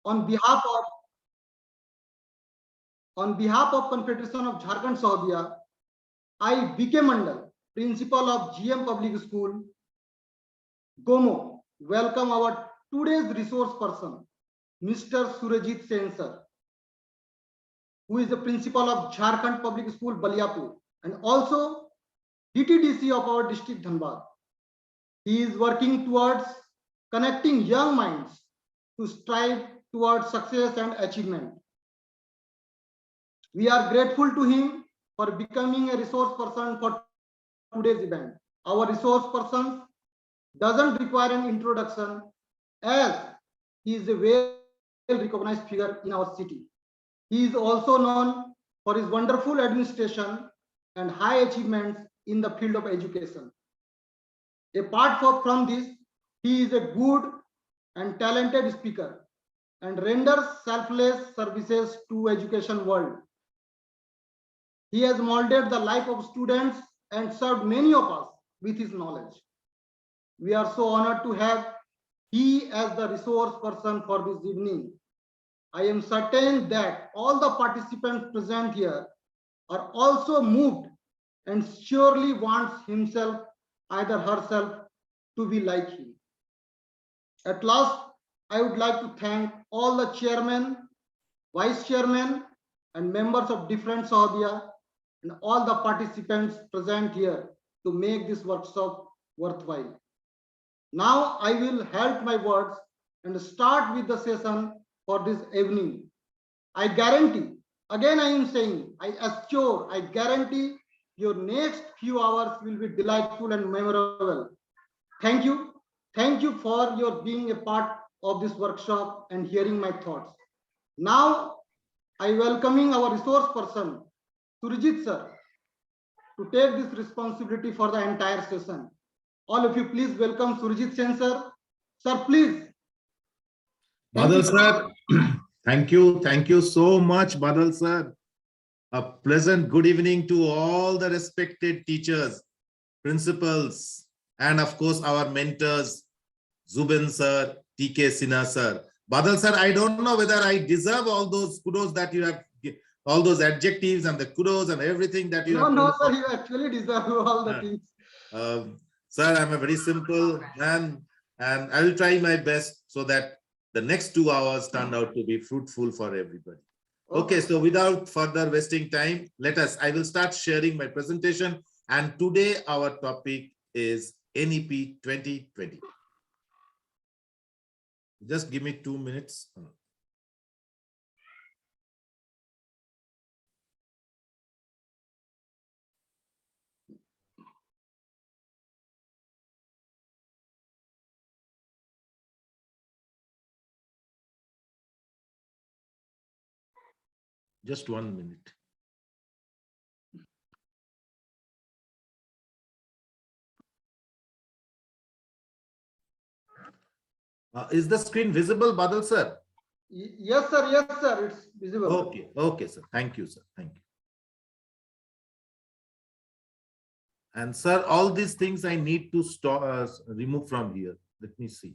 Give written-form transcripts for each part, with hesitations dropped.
On behalf of Confederation of Jharkhand Sahodaya, I BK Mandal, Principal of GM Public School, Gomo, welcome our today's resource person, Mr. Surajit Sensor, who is the Principal of Jharkhand Public School, Baliapur, and also DTDC of our district, DHANBAD. He is working towards connecting young minds to strive towards success and achievement. We are grateful to him for becoming a resource person for today's event. Our resource person doesn't require an introduction, as he is a well-recognized figure in our city. He is also known for his wonderful administration and high achievements in the field of education. Apart from this, he is a good and talented speaker and renders selfless services to education world. He has molded the life of students and served many of us with his knowledge. We are so honored to have he as the resource person for this evening. I am certain that all the participants present here are also moved and surely wants himself, either herself, to be like him. At last, I would like to thank all the chairmen, vice chairmen, and members of different Sahodaya and all the participants present here to make this workshop worthwhile. Now I will halt my words and start with the session for this evening. I guarantee, again I am saying, I assure, I guarantee your next few hours will be delightful and memorable. Thank you. Thank you for your being a part of this workshop and hearing my thoughts. Now I welcoming our resource person, Surajit sir, to take this responsibility for the entire session. All of you, please welcome Surajit Sensor. Sir, please. Badal sir, thank you so much, Badal sir. A pleasant good evening to all the respected teachers, principals, and of course our mentors, Zubin sir, TK Sinha sir. Badal sir, I don't know whether I deserve all those kudos that you have, all those adjectives and the kudos and everything that you have. No, sir, you actually deserve all the things. Sir, I'm a very simple man and I will try my best so that the next 2 hours turn out to be fruitful for everybody. Okay, so without further wasting time, I will start sharing my presentation. And today our topic is NEP 2020. Just give me 2 minutes. Just 1 minute. Is the screen visible, Badal sir? Yes, sir, it's visible. Okay, sir. Thank you, sir. Thank you. And sir, all these things I need to remove from here. Let me see.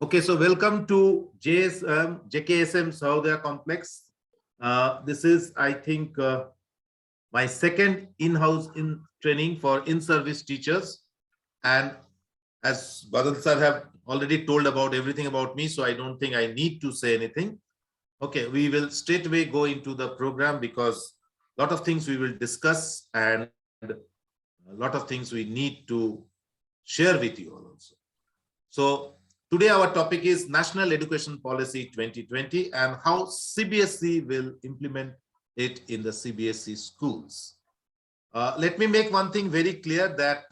Okay, so welcome to Jksm SAHODAYA complex. This is, I think, my second in-house training for in-service teachers. And as Badal sir have already told about everything about me, so I don't think I need to say anything. Okay, we will straight away go into the program because a lot of things we will discuss and a lot of things we need to share with you all also. So today our topic is National Education Policy 2020 and how CBSE will implement it in the CBSE schools. Let me make one thing very clear that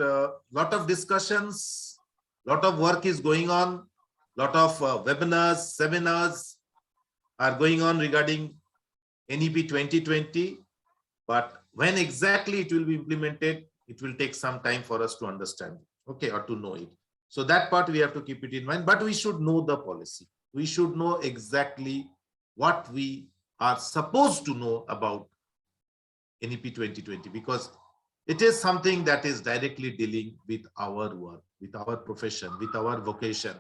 lot of discussions, lot of work is going on, lot of webinars, seminars are going on regarding NEP 2020, but when exactly it will be implemented, it will take some time for us to understand, okay, or to know it. So that part we have to keep it in mind, but we should know the policy. We should know exactly what we are supposed to know about NEP 2020, because it is something that is directly dealing with our work, with our profession, with our vocation.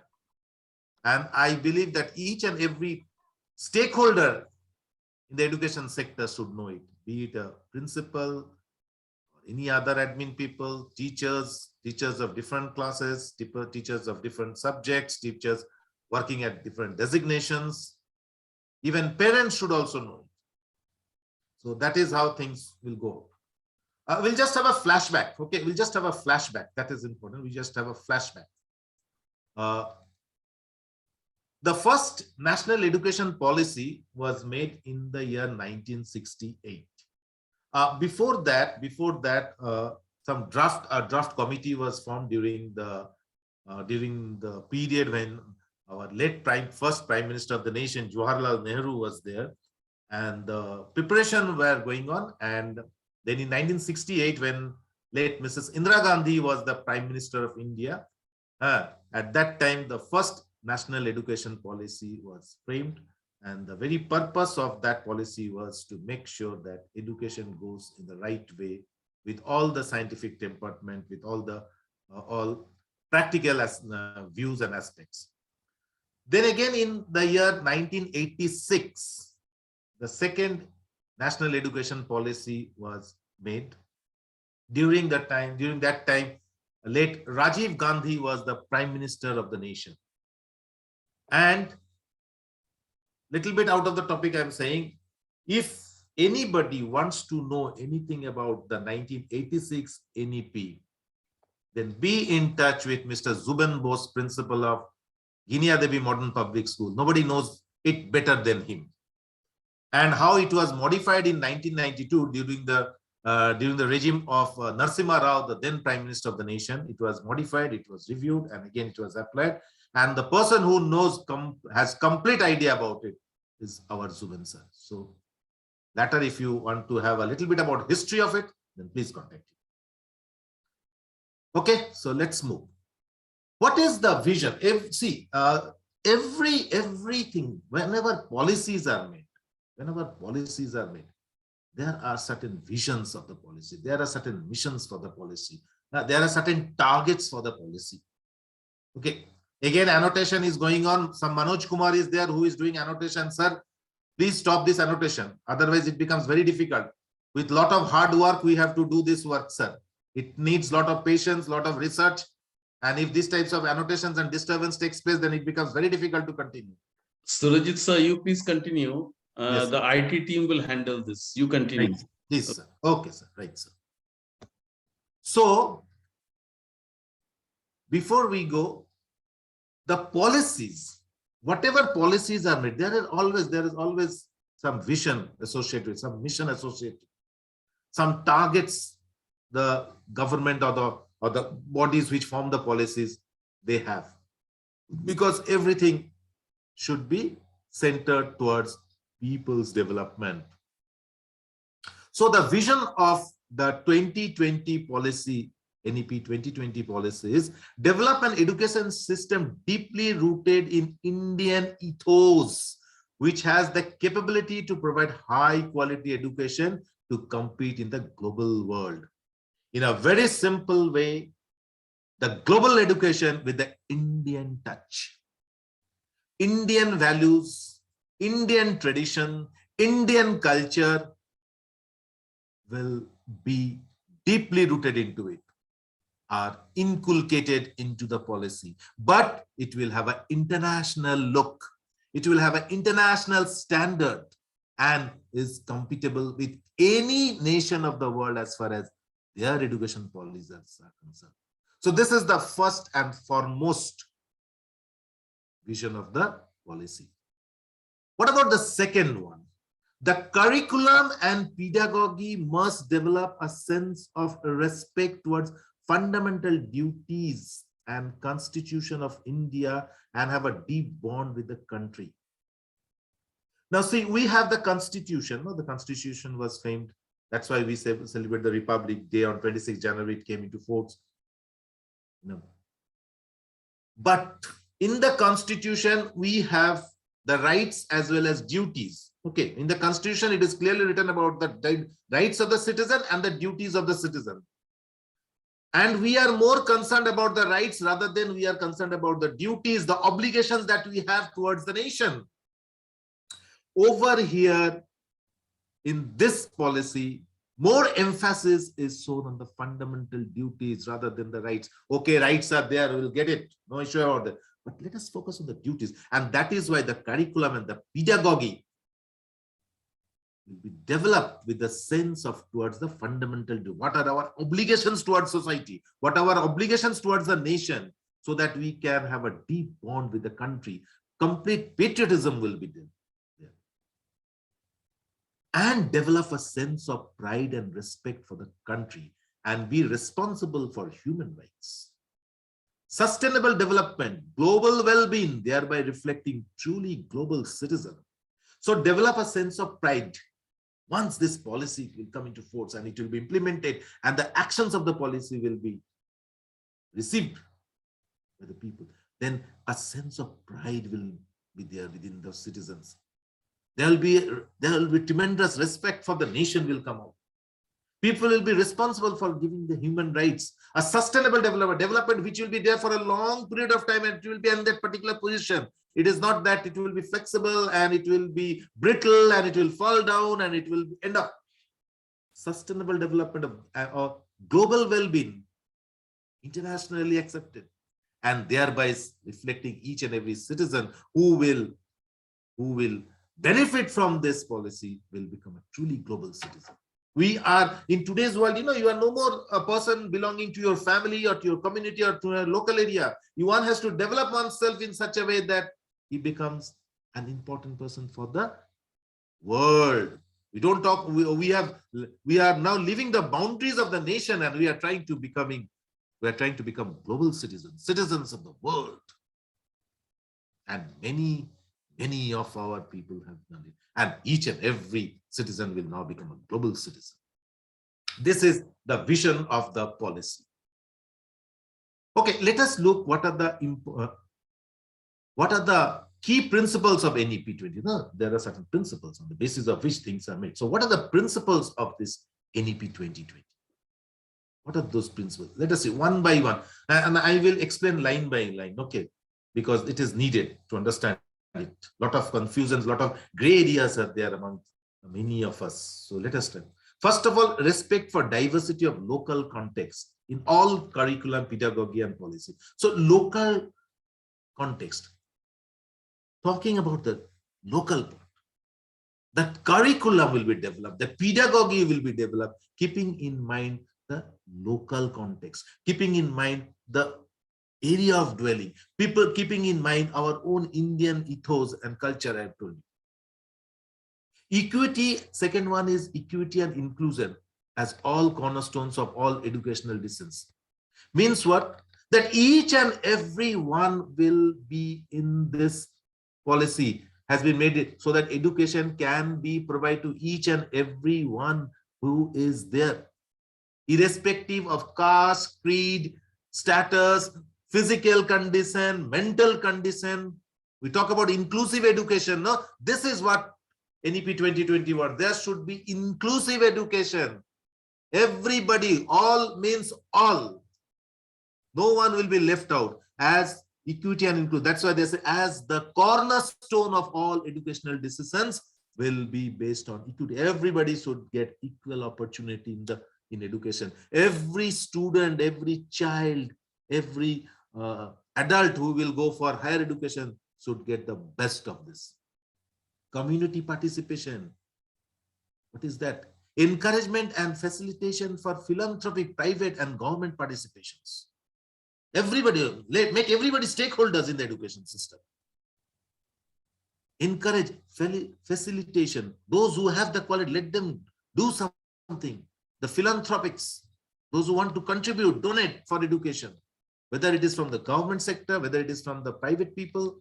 And I believe that each and every stakeholder in the education sector should know it, be it a principal, or any other admin people, teachers of different classes, teachers of different subjects, teachers working at different designations. Even parents should also know it. So that is how things will go. We'll just have a flashback. Okay, we'll just have a flashback. That is important. We just have a flashback. The first national education policy was made in the year 1968. Before that, some draft committee was formed during the period when our late first Prime Minister of the nation, Jawaharlal Nehru, was there, and the preparation were going on. And then in 1968, when late Mrs. Indira Gandhi was the Prime Minister of India, at that time the first national education policy was framed, and the very purpose of that policy was to make sure that education goes in the right way, with all the scientific temperament, with all the all practical views and aspects. Then again in the year 1986, the second national education policy was made. During that time, late Rajiv Gandhi was the Prime Minister of the nation. And little bit out of the topic, I'm saying, if anybody wants to know anything about the 1986 NEP, then be in touch with Mr. Zuben Bose, principal of Guinea Devi Modern Public School. Nobody knows it better than him. And how it was modified in 1992 during the regime of Narasimha Rao, the then Prime Minister of the nation. It was modified, it was reviewed, and again it was applied. And the person who knows, has complete idea about it, is our Zuben sir. So later, if you want to have a little bit about history of it, then please contact him. Okay, so let's move. What is the vision? Everything, whenever policies are made, there are certain visions of the policy. There are certain missions for the policy. There are certain targets for the policy. Okay. Again, annotation is going on. Some Manoj Kumar is there who is doing annotation. Sir, please stop this annotation. Otherwise, it becomes very difficult. With lot of hard work, we have to do this work, sir. It needs lot of patience, lot of research. And if these types of annotations and disturbance takes place, then it becomes very difficult to continue. Surajit sir, you please continue. Yes, the IT team will handle this. You continue. Right. Please, sir. Okay, sir. Right, sir. So, before we go, the policies, whatever policies are made, there is always some vision associated, some mission associated, some targets the government or the bodies which form the policies they have, because everything should be centered towards people's development. So the vision of the 2020 policy, NEP 2020 policy, is develop an education system deeply rooted in Indian ethos, which has the capability to provide high quality education to compete in the global world. In a very simple way, the global education with the Indian touch, Indian values, Indian tradition, Indian culture will be deeply rooted into it, are inculcated into the policy, but it will have an international look. It will have an international standard and is compatible with any nation of the world as far as their education policies are concerned. So this is the first and foremost vision of the policy. What about the second one? The curriculum and pedagogy must develop a sense of respect towards fundamental duties and Constitution of India and have a deep bond with the country. Now, see, we have the Constitution. No, the Constitution was framed. That's why we celebrate the Republic Day on 26 January. It came into force. No. But in the Constitution, we have the rights as well as duties. Okay, in the Constitution, it is clearly written about the rights of the citizen and the duties of the citizen. And we are more concerned about the rights rather than we are concerned about the duties, the obligations that we have towards the nation. Over here, in this policy, more emphasis is shown on the fundamental duties rather than the rights. Okay, rights are there, we'll get it. No issue about that. But let us focus on the duties. And that is why the curriculum and the pedagogy will be developed with the sense of towards the fundamental duty. What are our obligations towards society? What are our obligations towards the nation? So that we can have a deep bond with the country. Complete patriotism will be there. And develop a sense of pride and respect for the country and be responsible for human rights. Sustainable development, global well-being, thereby reflecting truly global citizen. So develop a sense of pride. Once this policy will come into force and it will be implemented and the actions of the policy will be received by the people, then a sense of pride will be there within the citizens. There will be tremendous respect for the nation will come out. People will be responsible for giving the human rights, a sustainable development which will be there for a long period of time and it will be in that particular position. It is not that it will be flexible and it will be brittle and it will fall down and it will end up. Sustainable development of global well-being, internationally accepted, and thereby reflecting each and every citizen who will benefit from this policy will become a truly global citizen. We are in today's world, you are no more a person belonging to your family or to your community or to a local area. One has to develop oneself in such a way that he becomes an important person for the world. We don't talk, we are now leaving the boundaries of the nation and we are trying to become global citizens of the world. And many of our people have done it. And each and every citizen will now become a global citizen. This is the vision of the policy. Okay, let us look what are the key principles of NEP 20. There are certain principles on the basis of which things are made. So what are the principles of this NEP 2020? What are those principles? Let us see one by one. And I will explain line by line, okay, because it is needed to understand it. Lot of confusions, lot of gray areas are there among many of us. So let us start. First of all, respect for diversity of local context in all curriculum, pedagogy, and policy. So local context. Talking about the local part. The curriculum will be developed, the pedagogy will be developed, keeping in mind the local context, keeping in mind the area of dwelling, people keeping in mind our own Indian ethos and culture, I have told you. Equity, second one is equity and inclusion as all cornerstones of all educational decisions. Means what? That each and every one will be in this policy has been made it so that education can be provided to each and every one who is there, irrespective of caste, creed, status, physical condition, mental condition. We talk about inclusive education. No, this is what NEP 2021. There should be inclusive education. Everybody, all means all. No one will be left out as equity and inclusion. That's why they say as the cornerstone of all educational decisions will be based on equity. Everybody should get equal opportunity in education. Every student, every child, every adult who will go for higher education should get the best of this. Community participation. What is that? Encouragement and facilitation for philanthropic, private and government participations. Everybody, make everybody stakeholders in the education system. encourage facilitation. Those who have the quality, let them do something. The philanthropics, those who want to contribute, donate for education, whether it is from the government sector, whether it is from the private people,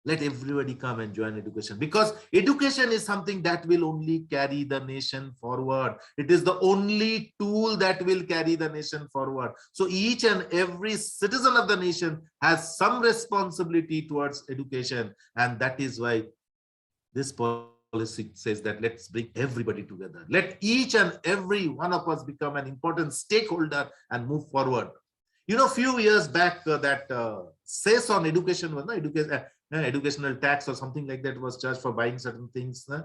let everybody come and join education, because education is something that will only carry the nation forward. It is the only tool that will carry the nation forward. So each and every citizen of the nation has some responsibility towards education. And that is why this policy says that let's bring everybody together. Let each and every one of us become an important stakeholder and move forward. You know, few years back, that cess on education was educational tax or something like that was charged for buying certain things. It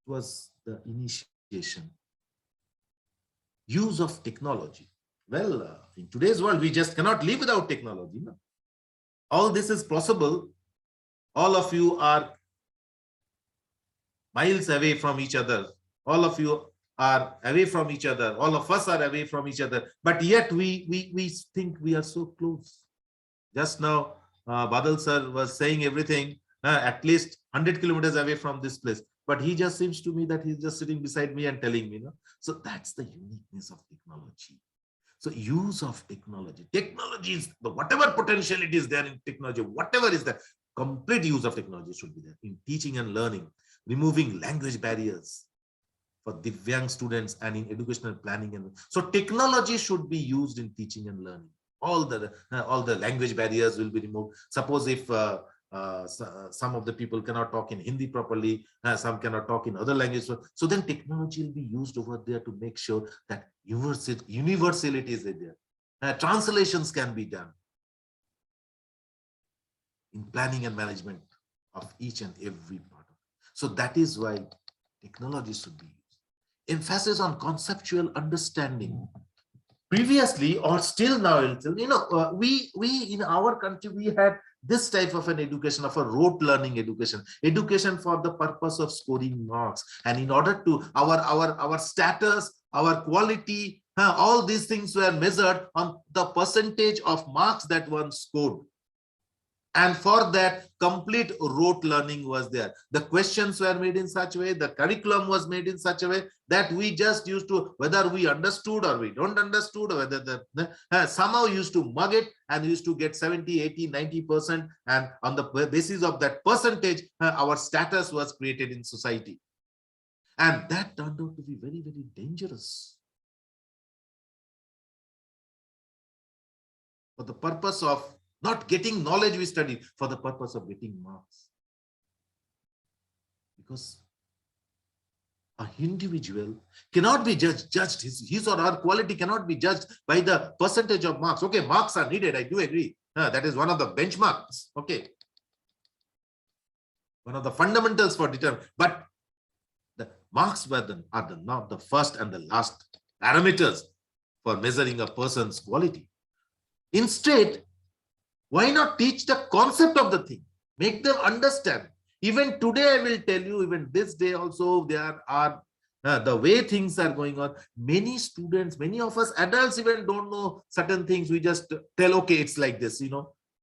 was the initiation. Use of technology. Well, in today's world, we just cannot live without technology. No? All this is possible. All of you are miles away from each other. All of you are away from each other. All of us are away from each other. But yet we think we are so close. Just now, Badal sir was saying everything at least 100 kilometers away from this place. But he just seems to me that he's just sitting beside me and telling me. So that's the uniqueness of technology. So use of technology. Technology is whatever potential it is there in technology, whatever is there, complete use of technology should be there in teaching and learning, removing language barriers for Divyang students and in educational planning. And so technology should be used in teaching and learning. All the language barriers will be removed. Suppose if some of the people cannot talk in Hindi properly, some cannot talk in other languages, so then technology will be used over there to make sure that universality is there. Translations can be done in planning and management of each and every part of it. So that is why technology should be used. Emphasis on conceptual understanding. Previously, or still now, we in our country, we had this type of an education, of a rote learning education for the purpose of scoring marks. And in order to our status, our quality, all these things were measured on the percentage of marks that one scored. And for that, complete rote learning was there. The questions were made in such a way, the curriculum was made in such a way that we just used to, whether we understood or we don't understood, or whether somehow used to mug it and used to get 70, 80, 90%. And on the basis of that percentage, our status was created in society. And that turned out to be very, very dangerous. For the purpose of not getting knowledge, we study for the purpose of getting marks. Because an individual cannot be judged, his or her quality cannot be judged by the percentage of marks. Okay, marks are needed, I do agree. That is one of the benchmarks. Okay. One of the fundamentals for determining. But the marks are not the first and the last parameters for measuring a person's quality. Instead, why not teach the concept of the thing? Make them understand. Even today, I will tell you, even this day also, there are the way things are going on. Many students, many of us adults even don't know certain things. We just tell, okay, it's like this,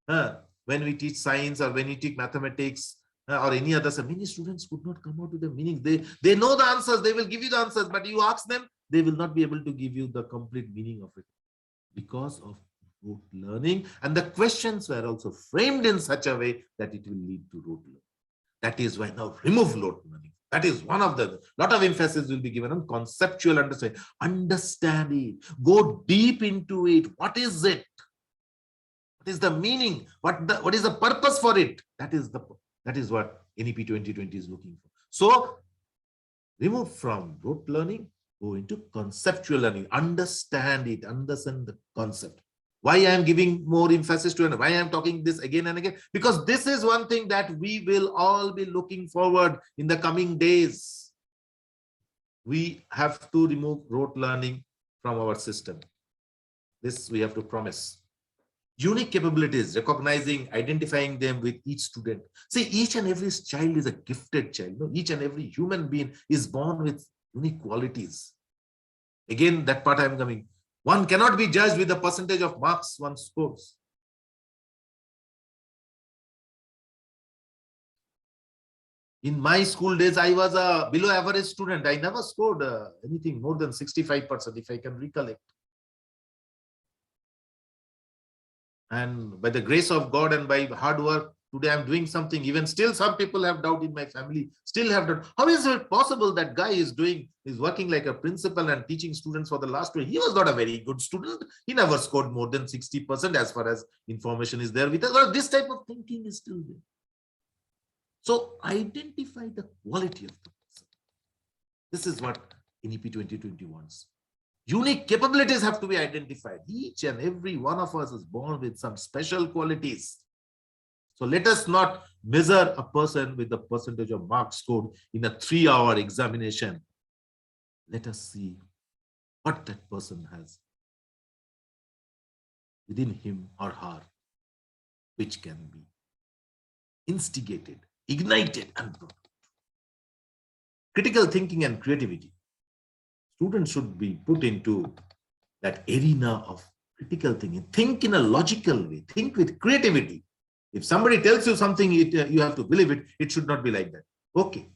when we teach science or when we teach mathematics or any other, many students could not come out with the meanings. They know the answers, they will give you the answers, but you ask them, they will not be able to give you the complete meaning of it because of rote learning, and the questions were also framed in such a way that it will lead to rote learning. That is why now remove rote learning. That is one of the lot of emphasis will be given on conceptual understanding. Understand it, go deep into it. What is it? What is the meaning? What is the purpose for it? That is what NEP 2020 is looking for. So remove from rote learning, go into conceptual learning. Understand it, understand the concept. Why I am giving more emphasis to it, why I am talking this again and again, because this is one thing that we will all be looking forward in the coming days. We have to remove rote learning from our system. This we have to promise. Unique capabilities, recognizing, identifying them with each student. See, each and every child is a gifted child. Each and every human being is born with unique qualities. Again, that part I am coming. One cannot be judged with the percentage of marks one scores. In my school days, I was a below average student. I never scored anything more than 65%, if I can recollect. And by the grace of God and by hard work, today I'm doing something. Even still, some people have doubt in my family, still have doubt. How is it possible that guy is working like a principal and teaching students for the last year? He was not a very good student. He never scored more than 60% as far as information is there with us. Well, this type of thinking is still there. So identify the quality of the person. This is what NEP 2020 wants. Unique capabilities have to be identified. Each and every one of us is born with some special qualities. So let us not measure a person with the percentage of marks scored in a 3-hour examination. Let us see what that person has within him or her, which can be instigated, ignited, and brought. Critical thinking and creativity. Students should be put into that arena of critical thinking. Think in a logical way. Think with creativity. If somebody tells you something, you have to believe it. It should not be like that. Okay.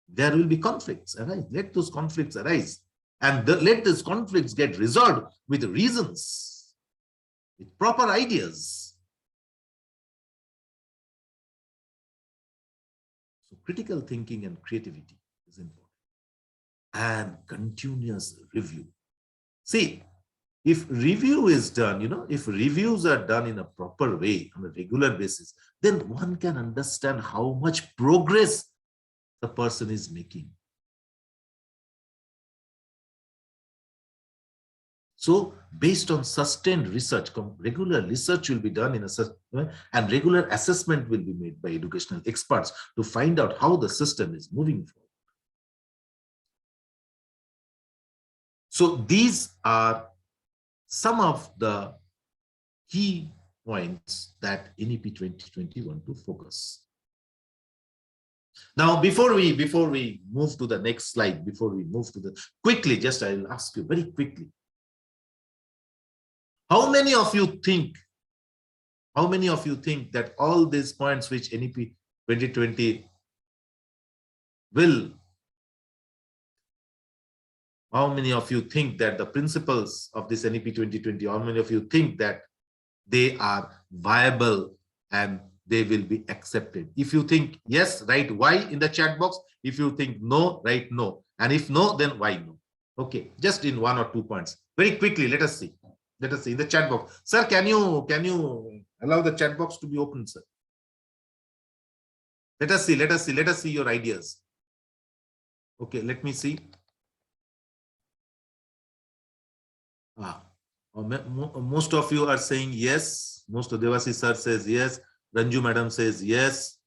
There will be conflicts arise. Let those conflicts arise. And let those conflicts get resolved with reasons, with proper ideas. So critical thinking and creativity is important. And continuous review. See, if review is done, if reviews are done in a proper way on a regular basis, then one can understand how much progress the person is making. So based on sustained research, regular research will be done and regular assessment will be made by educational experts to find out how the system is moving forward. So these are some of the key points that NEP 2020 want to focus. Now, before we move to the next slide, quickly, just I'll ask you very quickly. How many of you think that all these points which NEP 2020 will, how many of you think that the principles of this NEP 2020, how many of you think that they are viable and they will be accepted? If you think yes, write Y in the chat box. If you think no, write no. And if no, then why no? Okay, just in 1 or 2 points. Very quickly, let us see. Let us see in the chat box. Sir, can you allow the chat box to be open, sir? Let us see your ideas. Okay, let me see. Most of you are saying yes. Most of Devasi sir says yes. Ranju madam says yes.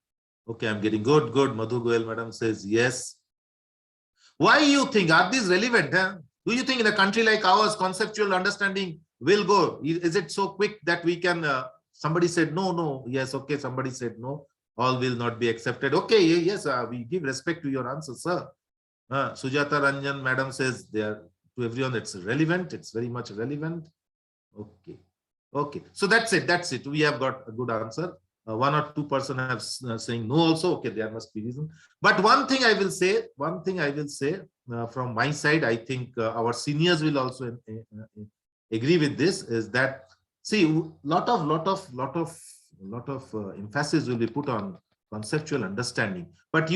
Okay, I'm getting good. Madhu Goel madam says yes. Why you think, are these relevant? Do you think in a country like ours, conceptual understanding will go? Is it so quick that we can, somebody said no, yes, okay, somebody said no, all will not be accepted. Okay, yes, we give respect to your answer, sir. Sujata Ranjan madam says there. To everyone, it's relevant. It's very much relevant. Okay. So that's it. We have got a good answer. 1 or 2 persons have saying no also. Okay, there must be reason. But one thing I will say from my side, I think our seniors will also agree with this, is that, see, lot of emphasis will be put on conceptual understanding. But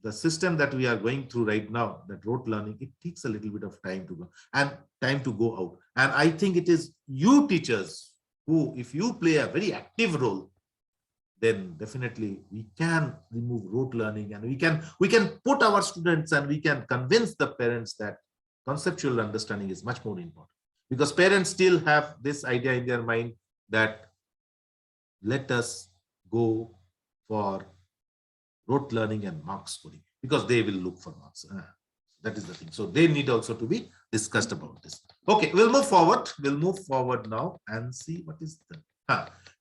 the system that we are going through right now, that rote learning, it takes a little bit of time to go and time to go out. And I think it is you teachers who, if you play a very active role, then definitely we can remove rote learning, and we can put our students and we can convince the parents that conceptual understanding is much more important. Because parents still have this idea in their mind that let us go for rote learning and mark scoring, because they will look for marks. That is the thing. So they need also to be discussed about this. Okay, we'll move forward. We'll move forward now and see what is the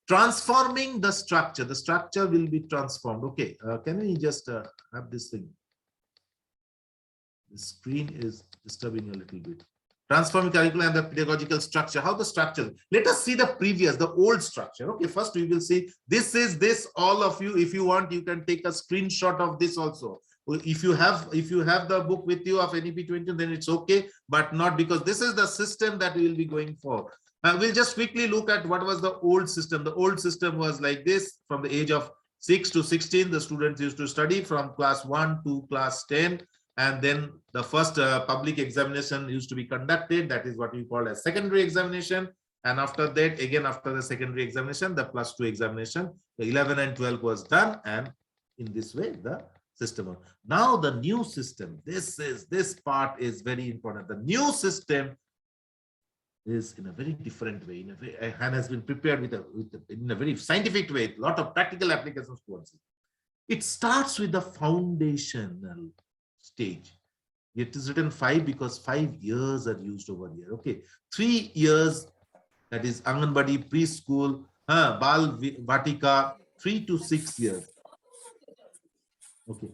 transforming the structure. The structure will be transformed. Okay, can we just have this thing? The screen is disturbing a little bit. Transforming curriculum and the pedagogical structure. How the structure? Let us see the previous, the old structure. Okay, first we will see this is this. All of you, if you want, you can take a screenshot of this also. If you have the book with you of NEP 20, then it's okay, but not, because this is the system that we will be going for. We'll just quickly look at what was the old system. The old system was like this: from the age of 6 to 16, the students used to study from class 1 to class 10. And then the first public examination used to be conducted. That is what we call as secondary examination. And after that, again, after the secondary examination, the +2 examination, the 11 and 12 was done. And in this way, the system. Now the new system, this part is very important. The new system is in a very different way, and has been prepared in a very scientific way, a lot of practical applications towards it. It starts with the foundational stage. It is written 5 because 5 years are used over here. Okay, 3 years, that is Anganwadi, preschool, Bal Vatika, 3 to 6 years. Okay,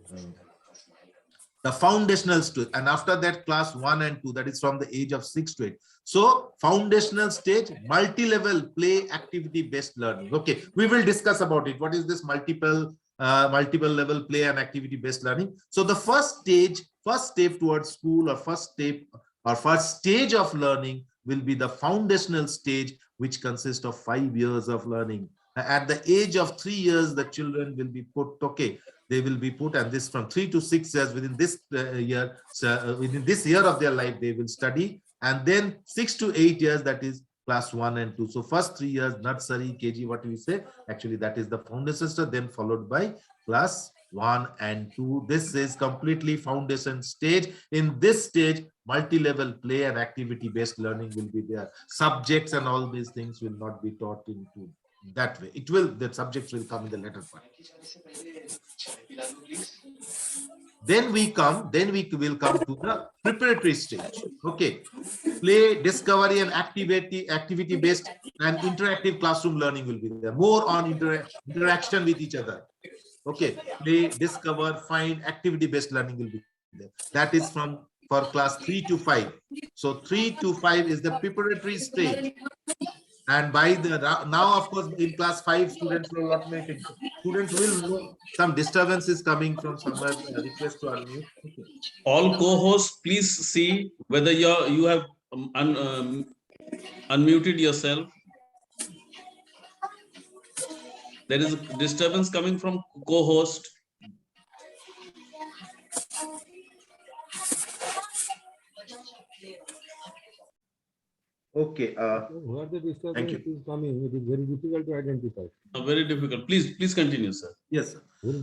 the foundational stage, and after that class 1 and 2, that is from the age of 6 to 8. So foundational stage, multi-level play activity based learning. Okay, we will discuss about it. What is this multiple level play and activity based learning? So the first step towards school, or first stage of learning will be the foundational stage, which consists of 5 years of learning. At the age of 3 years, the children will be put, okay, they will be put, and this from 3 to 6 years, within this within this year of their life, they will study. And then 6 to 8 years, that is class 1 and 2. So first 3 years, nursery, KG, what we say, actually that is the foundation stage, then followed by class 1 and 2. This is completely foundation stage. In this stage, multi-level play and activity-based learning will be there. Subjects and all these things will not be taught into that way. It will, the subjects will come in the later part. Then we will come to the preparatory stage. Okay, play, discovery, and activity based and interactive classroom learning will be there. More on interaction with each other. Okay, play, discover, find, activity based learning will be there. That is for class 3 to 5. So 3 to 5 is the preparatory stage. And by the now, of course, in class 5, students will not make it. Students will know some disturbance is coming from somewhere. Request to unmute. Okay. All co-hosts, please see whether you have unmuted yourself. There is a disturbance coming from co-host. Okay. Where the disturbance is coming, it is very difficult to identify. Very difficult. Please continue, sir. Yes.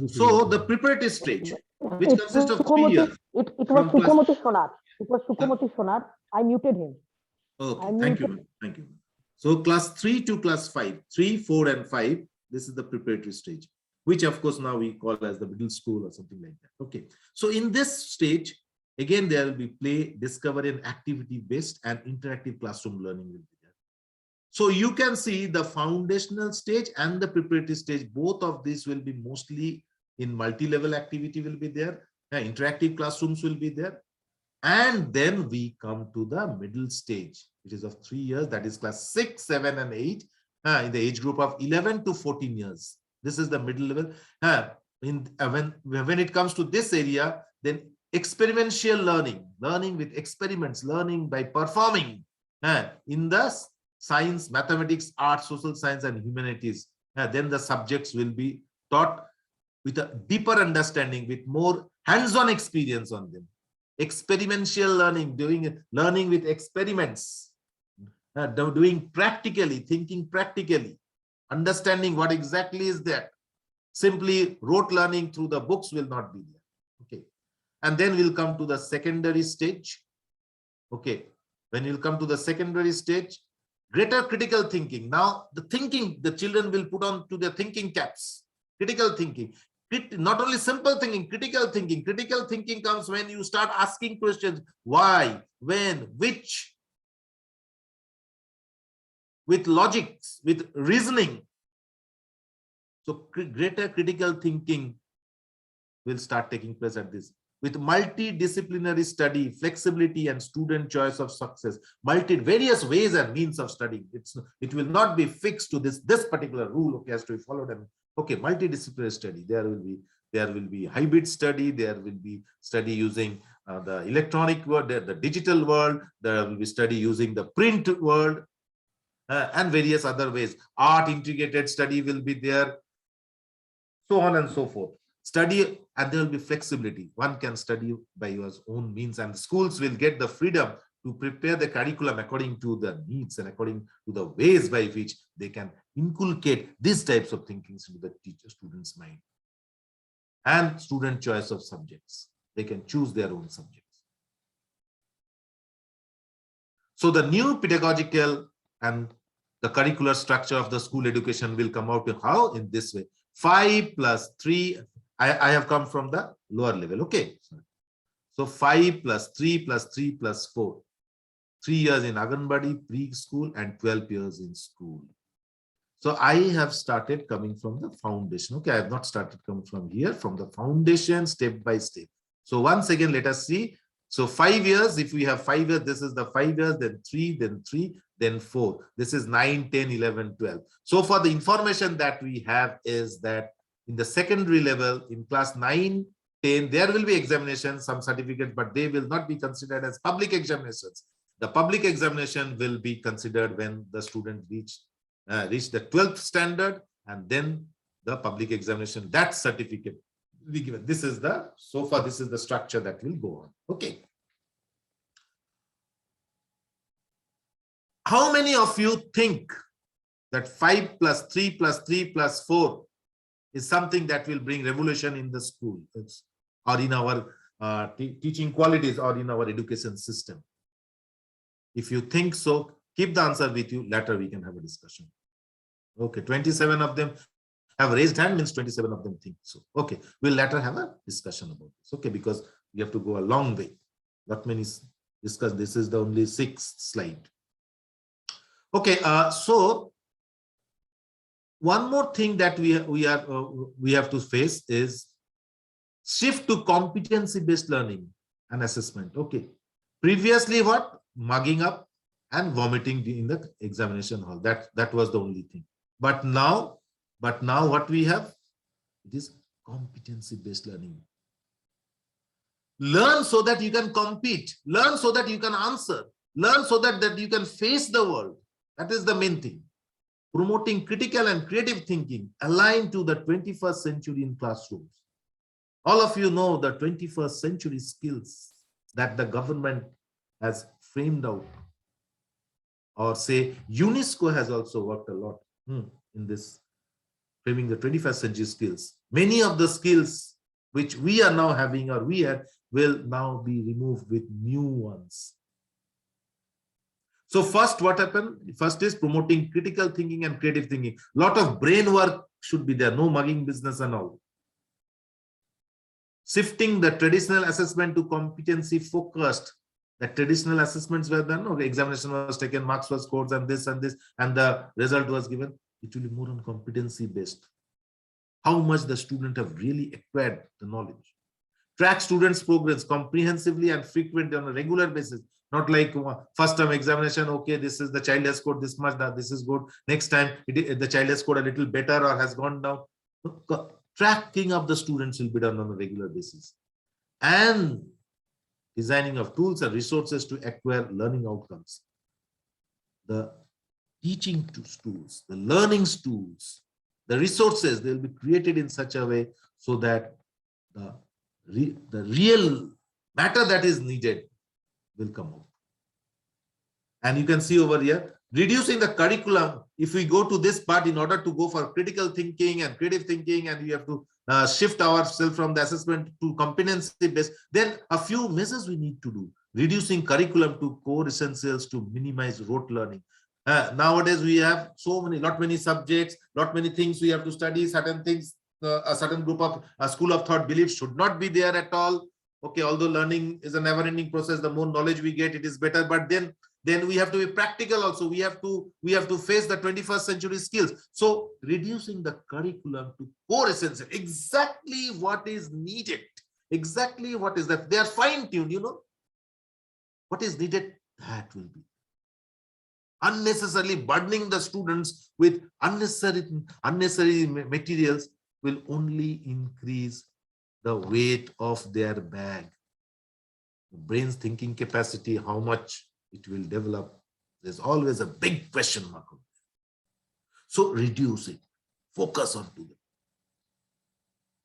So the preparatory stage, which consists of 3 years. It was Sukhomati Sonar. It was Sukhomati Sonar. I muted him. Okay. Thank you. Thank you. So class 3 to class 5, 3, 4, and 5. This is the preparatory stage, which of course now we call as the middle school or something like that. Okay. So in this stage, again, there will be play, discovery, and activity-based and interactive classroom learning will be there. So you can see the foundational stage and the preparatory stage, both of these will be mostly in multi-level activity will be there. Interactive classrooms will be there. And then we come to the middle stage, which is of 3 years, that is class 6, 7, and 8, in the age group of 11 to 14 years. This is the middle level. When it comes to this area, then experiential learning with experiments, learning by performing in the science, mathematics, art, social science, and humanities. Then the subjects will be taught with a deeper understanding, with more hands-on experience on them. Experiential learning, learning with experiments, doing practically, thinking practically, understanding what exactly is that. Simply rote learning through the books will not be there. Okay. And then we'll come to the secondary stage. Okay. When you'll come to the secondary stage, greater critical thinking. Now, the children will put on to their thinking caps. Critical thinking. Not only simple thinking, critical thinking. Critical thinking comes when you start asking questions. Why, when, which. With logics, with reasoning. So greater critical thinking will start taking place at this with multidisciplinary study, flexibility, and student choice of success. Various ways and means of studying. It will not be fixed to this particular rule. Okay, has to be followed. And okay, multidisciplinary study. There will be hybrid study. There will be study using the electronic world, the digital world. There will be study using the print world, and various other ways. Art integrated study will be there, so on and so forth. Study, and there will be flexibility. One can study by your own means, and schools will get the freedom to prepare the curriculum according to the needs and according to the ways by which they can inculcate these types of thinkings into the student's mind. And student choice of subjects. They can choose their own subjects. So the new pedagogical and the curricular structure of the school education will come out to how? In this way. 5 plus 3. I have come from the lower level. Okay. So 5 plus 3 plus 3 plus 4. 3 years in Anganwadi, preschool, and 12 years in school. So I have started coming from the foundation. Okay, I have not started coming from here, from the foundation, step by step. So once again, let us see. So 5 years, if we have 5 years, this is the 5 years, then 3, then 4. This is 9, 10, 11, 12. So for the information that we have is that in the secondary level, in class 9, 10, there will be examinations, some certificates, but they will not be considered as public examinations. The public examination will be considered when the student reach the 12th standard, and then the public examination, that certificate will be given. This is the, so far, this is the structure that will go on. Okay. How many of you think that 5 plus 3 plus 3 plus 4 is something that will bring revolution in the school or in our teaching qualities or in our education system? If you think so, keep the answer with you. Later we can have a discussion. Okay, 27 of them have raised hand, means 27 of them think so. Okay, we'll later have a discussion about this. Okay, because we have to go a long way. Not many discuss. This is the only 6th slide. Okay, so one more thing that we have to face is shift to competency-based learning and assessment. Okay, previously what? Mugging up and vomiting in the examination hall. That was the only thing. But now what we have? It is competency-based learning. Learn so that you can compete. Learn so that you can answer. Learn so that you can face the world. That is the main thing. Promoting critical and creative thinking aligned to the 21st century in classrooms. All of you know the 21st century skills that the government has framed out, or say UNESCO has also worked a lot in this framing the 21st century skills. Many of the skills which we are now having or we have will now be removed with new ones. So first, what happened? First is promoting critical thinking and creative thinking. Lot of brain work should be there, no mugging business and all. Shifting the traditional assessment to competency focused. The traditional assessments were done, okay, examination was taken, marks was scored, and this, and the result was given. It will be more on competency based. How much the student have really acquired the knowledge. Track students' progress comprehensively and frequently on a regular basis. Not like first term examination, okay, this is the child has scored this much, this is good. Next time, the child has scored a little better or has gone down. Tracking of the students will be done on a regular basis. And designing of tools and resources to acquire learning outcomes. The teaching tools, the learning tools, the resources, they will be created in such a way so that the real matter that is needed will come out. And you can see over here, reducing the curriculum. If we go to this part, in order to go for critical thinking and creative thinking, and we have to shift ourselves from the assessment to competency based, then a few measures we need to do. Reducing curriculum to core essentials to minimize rote learning. Nowadays we have not many subjects, not many things we have to study. Certain things, a certain group of school of thought beliefs should not be there at all. Okay, although learning is a never-ending process, the more knowledge we get, it is better. But then we have to be practical also. We have to face the 21st century skills. So reducing the curriculum to core essentials, exactly what is needed exactly what is that. They are fine-tuned, you know. What is needed, that will be. Unnecessarily burdening the students with unnecessary materials will only increase the weight of their bag. The brain's thinking capacity, how much it will develop, there's always a big question mark. So reduce it, focus on to it.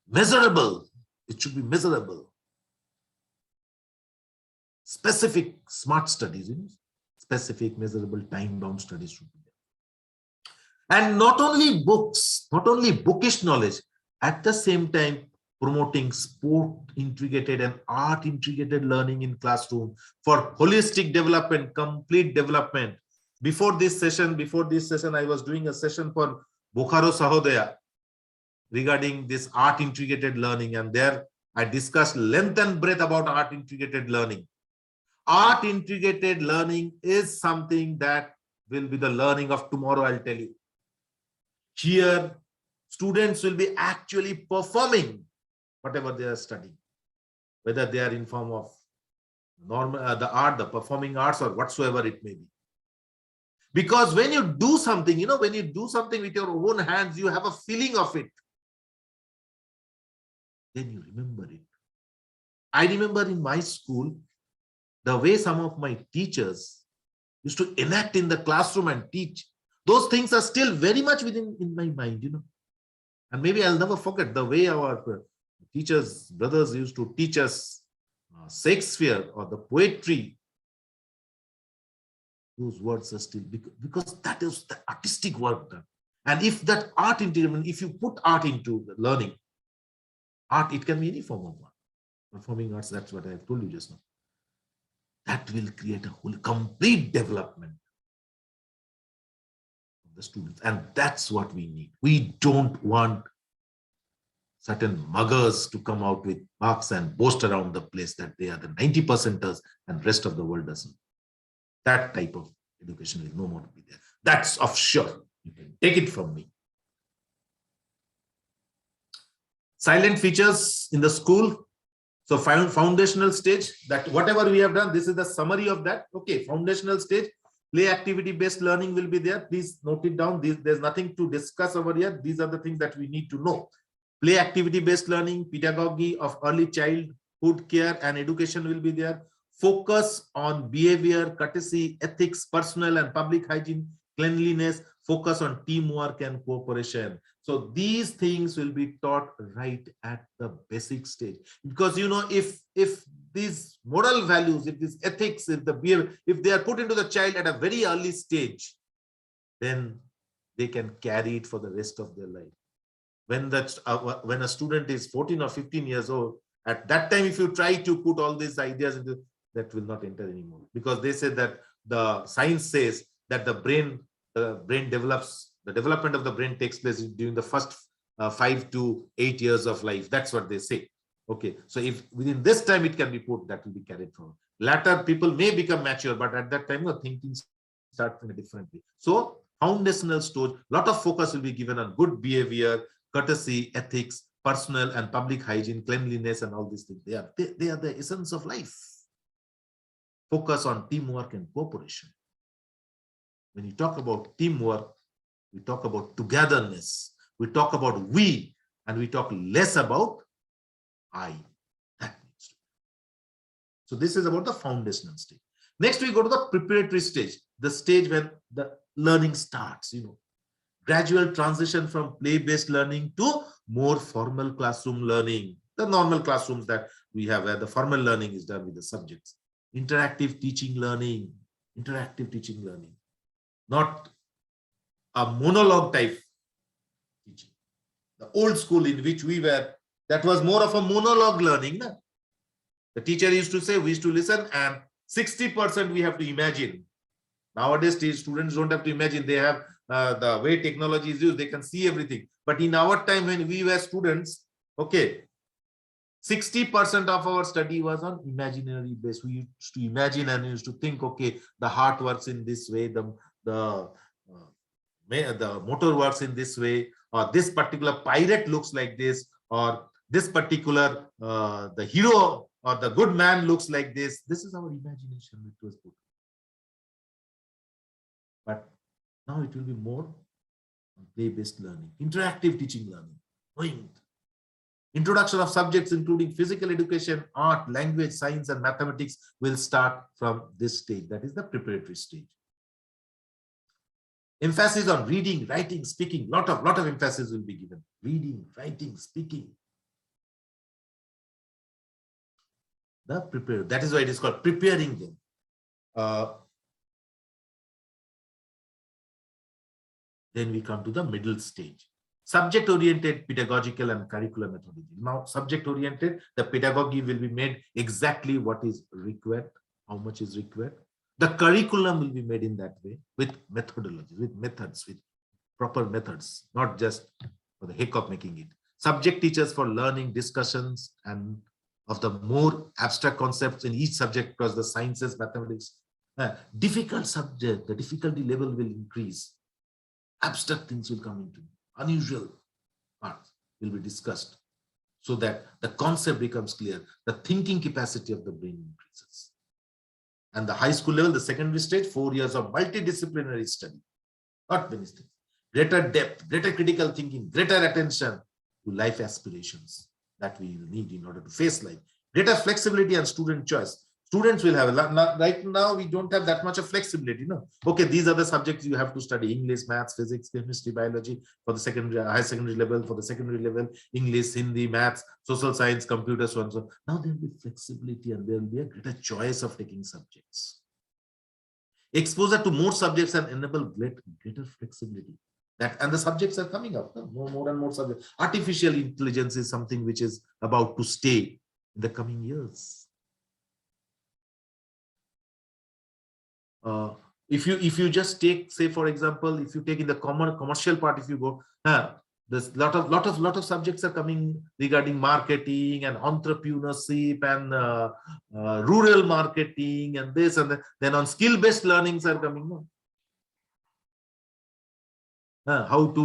Measurable, it should be measurable. Specific smart studies, you know, specific, measurable, time-bound studies should be there. And not only books, not only bookish knowledge, at the same time promoting sport integrated and art integrated learning in classroom for holistic development, complete development. Before this session, I was doing a session for Bokaro Sahodaya regarding this art integrated learning, and there I discussed length and breadth about art integrated learning. Art integrated learning is something that will be the learning of tomorrow, I'll tell you. Here, students will be actually performing whatever they are studying, whether they are in form of normal, the art, the performing arts, or whatsoever it may be. Because when you do something, you know, when you do something with your own hands, you have a feeling of it. Then you remember it. I remember in my school, the way some of my teachers used to enact in the classroom and teach, those things are still very much in my mind, you know. And maybe I'll never forget the way our teachers, brothers used to teach us Shakespeare or the poetry. Those words are still, because that is the artistic work done. And if that art if you put art into the learning, art, it can be any form of art. Performing arts, that's what I have told you just now. That will create a whole complete development of the students. And that's what we need. We don't want certain muggers to come out with marks and boast around the place that they are the 90%ers and rest of the world doesn't. That type of education will no more be there. That's of sure. You can take it from me. Silent features in the school. So foundational stage, that whatever we have done, this is the summary of that. Okay, foundational stage, play activity based learning will be there. Please note it down. There's nothing to discuss over here. These are the things that we need to know. Play activity based learning, pedagogy of early childhood care and education will be there. Focus on behavior, courtesy, ethics, personal and public hygiene, cleanliness, focus on teamwork and cooperation. So these things will be taught right at the basic stage. Because, you know, if these moral values, if these ethics, if the behavior, if they are put into the child at a very early stage, then they can carry it for the rest of their life. When a student is 14 or 15 years old, at that time, if you try to put all these ideas into, that will not enter anymore. Because they say that the science says that the development of the brain takes place during the first 5 to 8 years of life. That's what they say. Okay, so if within this time it can be put, that will be carried forward. Later, people may become mature, but at that time, thinking starts in a different way. So, foundational stage, lot of focus will be given on good behavior, courtesy, ethics, personal and public hygiene, cleanliness, and all these things. They are the essence of life. Focus on teamwork and cooperation. When you talk about teamwork, we talk about togetherness, we talk about we, and we talk less about I. That needs to be. So this is about the foundational stage. Next, we go to the preparatory stage, the stage when the learning starts, you know. Gradual transition from play-based learning to more formal classroom learning. The normal classrooms that we have where the formal learning is done with the subjects. Interactive teaching learning. Not a monologue type teaching. The old school in which we were, that was more of a monologue learning. No? The teacher used to say, we used to listen, and 60% we have to imagine. Nowadays, students don't have to imagine. They have the way technology is used, they can see everything. But in our time when we were students, okay, 60% of our study was on imaginary base. We used to imagine and used to think, okay, the heart works in this way, the motor works in this way, or this particular pirate looks like this, or this particular, the hero or the good man looks like this. This is our imagination which was put. But now it will be more play-based learning, interactive teaching learning, knowing. Introduction of subjects including physical education, art, language, science, and mathematics will start from this stage. That is the preparatory stage. Emphasis on reading, writing, speaking. Lot of emphasis will be given. Reading, writing, speaking. The prepare. That is why it is called preparing them. Then we come to the middle stage. Subject-oriented pedagogical and curricular methodology. Now, subject-oriented, the pedagogy will be made exactly what is required, how much is required. The curriculum will be made in that way with methodology, with methods, with proper methods, not just for the heck of making it. Subject teachers for learning, discussions, and of the more abstract concepts in each subject across the sciences, mathematics. Difficult subject, the difficulty level will increase. Abstract things will come into unusual parts will be discussed so that the concept becomes clear, the thinking capacity of the brain increases. And the high school level, the secondary stage, 4 years of multidisciplinary study, not many things. Greater depth, greater critical thinking, greater attention to life aspirations that we need in order to face life. Greater flexibility and student choice. Students will have a lot. Right now, we don't have that much of flexibility. No. Okay, these are the subjects you have to study: English, maths, physics, chemistry, biology for the secondary, high secondary level. For the secondary level, English, Hindi, maths, social science, computer, so on. So now there will be flexibility and there will be a greater choice of taking subjects. Exposure to more subjects and enable greater flexibility. That and the subjects are coming up. No? More and more subjects. Artificial intelligence is something which is about to stay in the coming years. If you just take, say for example, if you take in the commercial part, if you go, there's lot of subjects are coming regarding marketing and entrepreneurship and rural marketing and this and that. Then on skill-based learnings are coming. No? How to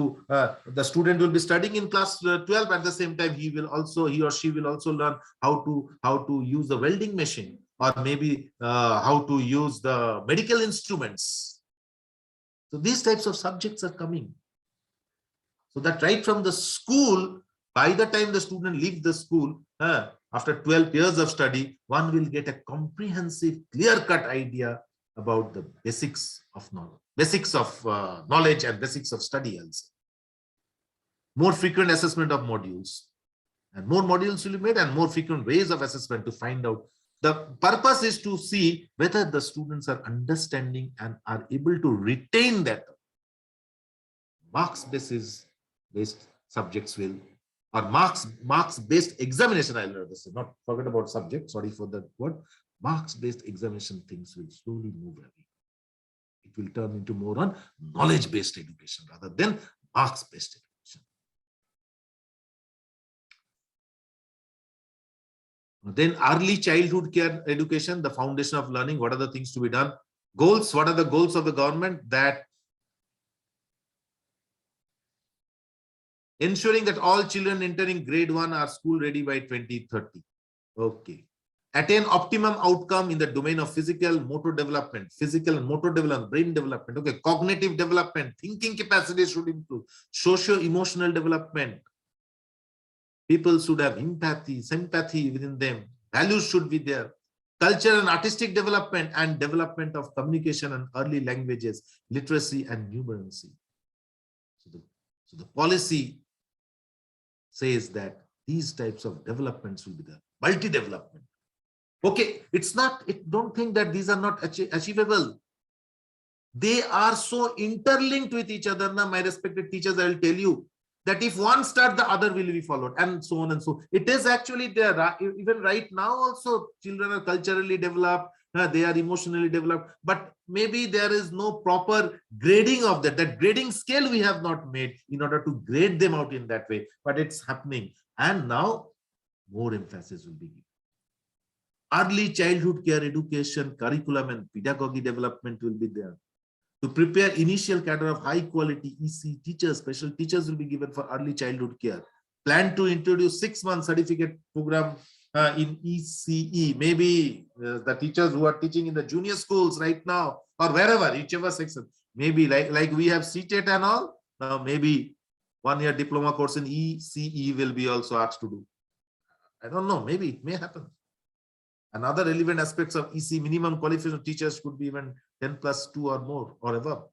the student will be studying in class 12, at the same time he or she will also learn how to use the welding machine, or maybe how to use the medical instruments. So these types of subjects are coming. So that right from the school, by the time the student leaves the school, after 12 years of study, one will get a comprehensive, clear-cut idea about the basics of knowledge and basics of study also. More frequent assessment of modules. And more modules will be made and more frequent ways of assessment to find out. The purpose is to see whether the students are understanding and are able to retain that. Marks-based subjects will, or marks-based examination, I'll rather say, not forget about subject, sorry for that word. Marks-based examination things will slowly move away. It will turn into more on knowledge-based education rather than marks-based education. Then early childhood care education, the foundation of learning. What are the things to be done? Goals. What are the goals of the government? That ensuring that all children entering grade 1 are school ready by 2030. Okay. Attain optimum outcome in the domain of physical and motor development, brain development. Okay. Cognitive development, thinking capacity should improve. Socio-emotional development. People should have empathy, sympathy within them. Values should be there. Culture and artistic development and development of communication and early languages, literacy and numeracy. So the policy says that these types of developments will be there. Multi-development. Okay, don't think that these are not achievable. They are so interlinked with each other. Now, my respected teachers, I will tell you that if one starts, the other will be followed, and so on and so. It is actually there. Even right now also, children are culturally developed, they are emotionally developed, but maybe there is no proper grading of that. That grading scale we have not made in order to grade them out in that way, but it's happening. And now more emphasis will be given. Early childhood care education, curriculum and pedagogy development will be there. To prepare initial cadre of high quality EC teachers, special teachers will be given for early childhood care. plan to introduce 6-month certificate program in ECE. Maybe the teachers who are teaching in the junior schools right now, or wherever, whichever section, maybe like we have CTET and all. Now maybe 1-year diploma course in ECE will be also asked to do. I don't know. Maybe it may happen. And other relevant aspects of EC minimum qualification of teachers could be even 10+2 or more or above.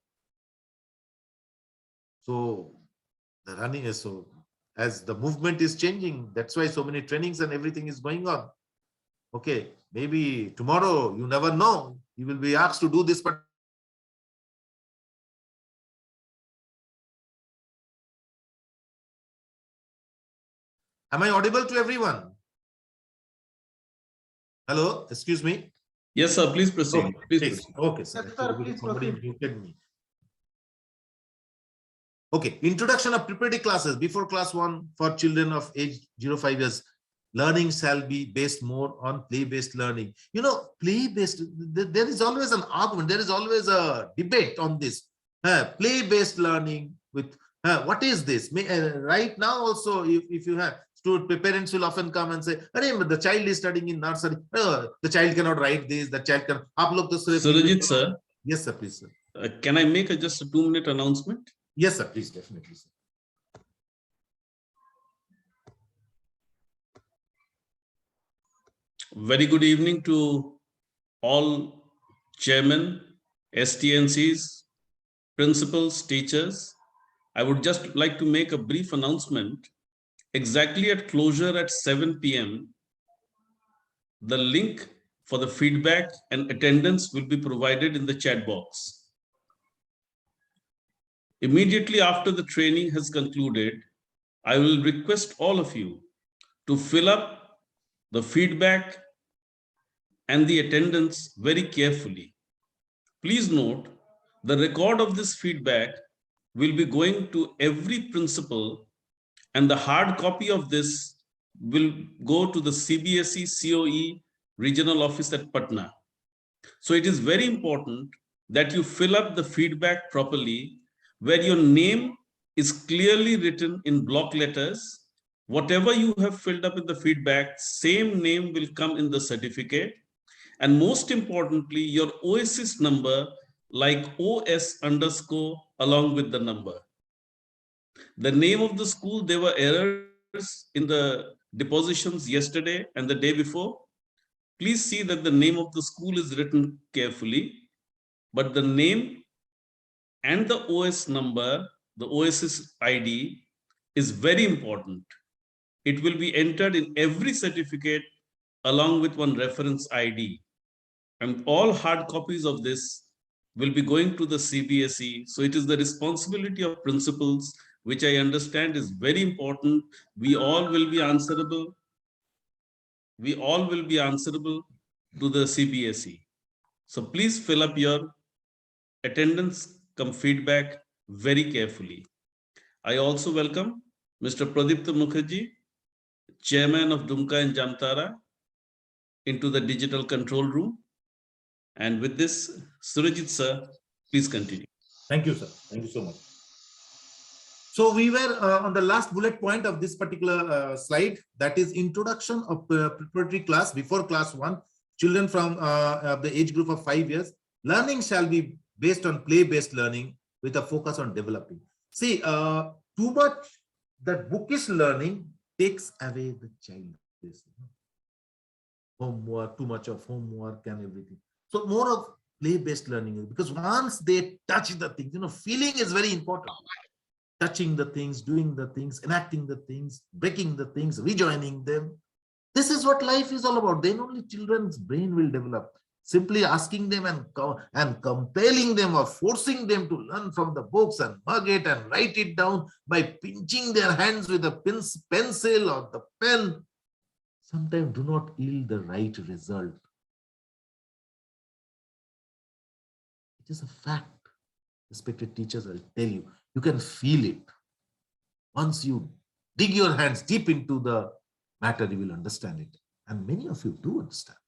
So the running is so, as the movement is changing, that's why so many trainings and everything is going on. Okay, maybe tomorrow, you never know, you will be asked to do this, but am I audible to everyone? Hello, excuse me. Yes, sir. Please proceed. Okay, Please please. proceed. Okay, sir. Yes, sir, please Somebody proceed. muted me. Okay, introduction of preparatory classes before class 1 for children of age 0-5 years. Learning shall be based more on play-based learning. You know, play-based, there is always an argument, there is always a debate on this. Play-based learning with, what is this? Right now also, if you have, parents will often come and say, the child is studying in nursery. The child cannot write this, the child can. Surajit, sir. Yes, sir, please, sir. Can I make just a 2-minute announcement? Yes, sir, please, definitely, sir. Very good evening to all chairmen, STNCs, principals, teachers. I would just like to make a brief announcement. Exactly at closure at 7 p.m., the link for the feedback and attendance will be provided in the chat box. Immediately after the training has concluded, I will request all of you to fill up the feedback and the attendance very carefully. Please note, the record of this feedback will be going to every principal, and the hard copy of this will go to the CBSE COE regional office at Patna. So it is very important that you fill up the feedback properly, where your name is clearly written in block letters. Whatever you have filled up in the feedback, same name will come in the certificate. And most importantly, your OSIS number, like OS underscore along with the number. The name of the school, there were errors in the depositions yesterday and the day before. Please see that the name of the school is written carefully, but the name and the OS number, the OSIS ID, is very important. It will be entered in every certificate along with one reference ID. And all hard copies of this will be going to the CBSE. So it is the responsibility of principals, which I understand is very important. We all will be answerable. We all will be answerable to the CBSE. So please fill up your attendance come feedback very carefully. I also welcome Mr. Pradipta Mukherjee, Chairman of DUMKA and JAMTARA, into the digital control room. And with this, Surajit sir, please continue. Thank you, sir. Thank you so much. So we were on the last bullet point of this particular slide, that is introduction of preparatory class before class 1, children from the age group of 5 years. Learning shall be based on play-based learning with a focus on developing. See, too much that bookish learning takes away the child. Homework, too much of homework and everything. So more of play-based learning, because once they touch the things, feeling is very important. Touching the things, doing the things, enacting the things, breaking the things, rejoining them. This is what life is all about. Then only children's brain will develop. Simply asking them and compelling them or forcing them to learn from the books and mug it and write it down by pinching their hands with a pencil or the pen, sometimes do not yield the right result. It is a fact. Respected teachers, I'll tell you, you can feel it. Once you dig your hands deep into the matter, you will understand it. And many of you do understand.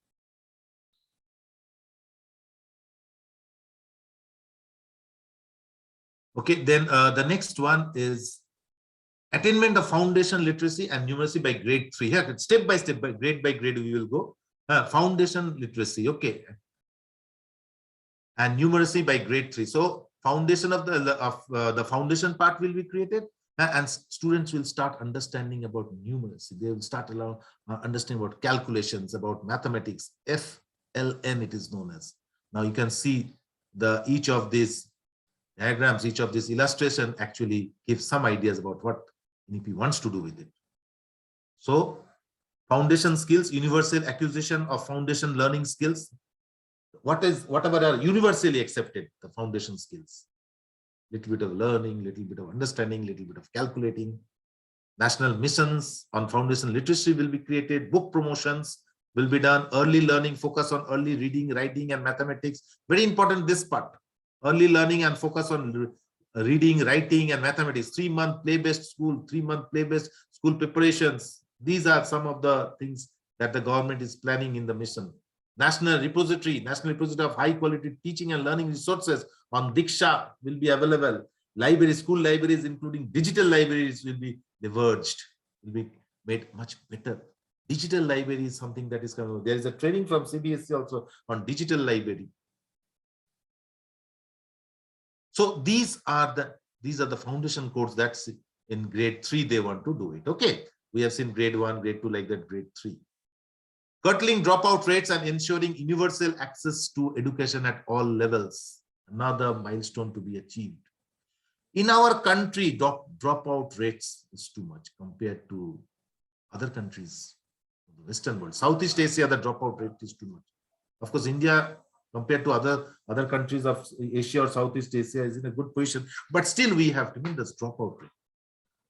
Okay, then the next one is Attainment of foundation literacy and numeracy by grade 3. Here, step by step, by grade, we will go. Foundation literacy, okay. And numeracy by grade 3. So foundation of the foundation part will be created, and students will start understanding about numeracy. They will start understanding about calculations, about mathematics, FLN it is known as. Now you can see each of these diagrams, each of these illustration actually gives some ideas about what NEP wants to do with it. So foundation skills, universal acquisition of foundation learning skills. Whatever are universally accepted, the foundation skills. Little bit of learning, little bit of understanding, little bit of calculating. National missions on foundation literacy will be created. Book promotions will be done. Early learning, focus on early reading, writing, and mathematics. Very important, this part. Early learning and focus on reading, writing, and mathematics. 3-month play-based school, 3-month play-based school preparations. These are some of the things that the government is planning in the mission. National repository of high quality teaching and learning resources on Diksha will be available. Libraries, school libraries, including digital libraries, will be leveraged, will be made much better. Digital library is something that is coming. There is a training from CBSE also on digital library. So these are the foundation courses that's in grade 3 they want to do it. Okay, we have seen grade 1, grade 2, like that, grade 3. Curtailing dropout rates and ensuring universal access to education at all levels. Another milestone to be achieved. In our country, dropout rates is too much compared to other countries of the Western world. Southeast Asia, the dropout rate is too much. Of course, India, compared to other countries of Asia or Southeast Asia, is in a good position. But still, we have tremendous dropout rate.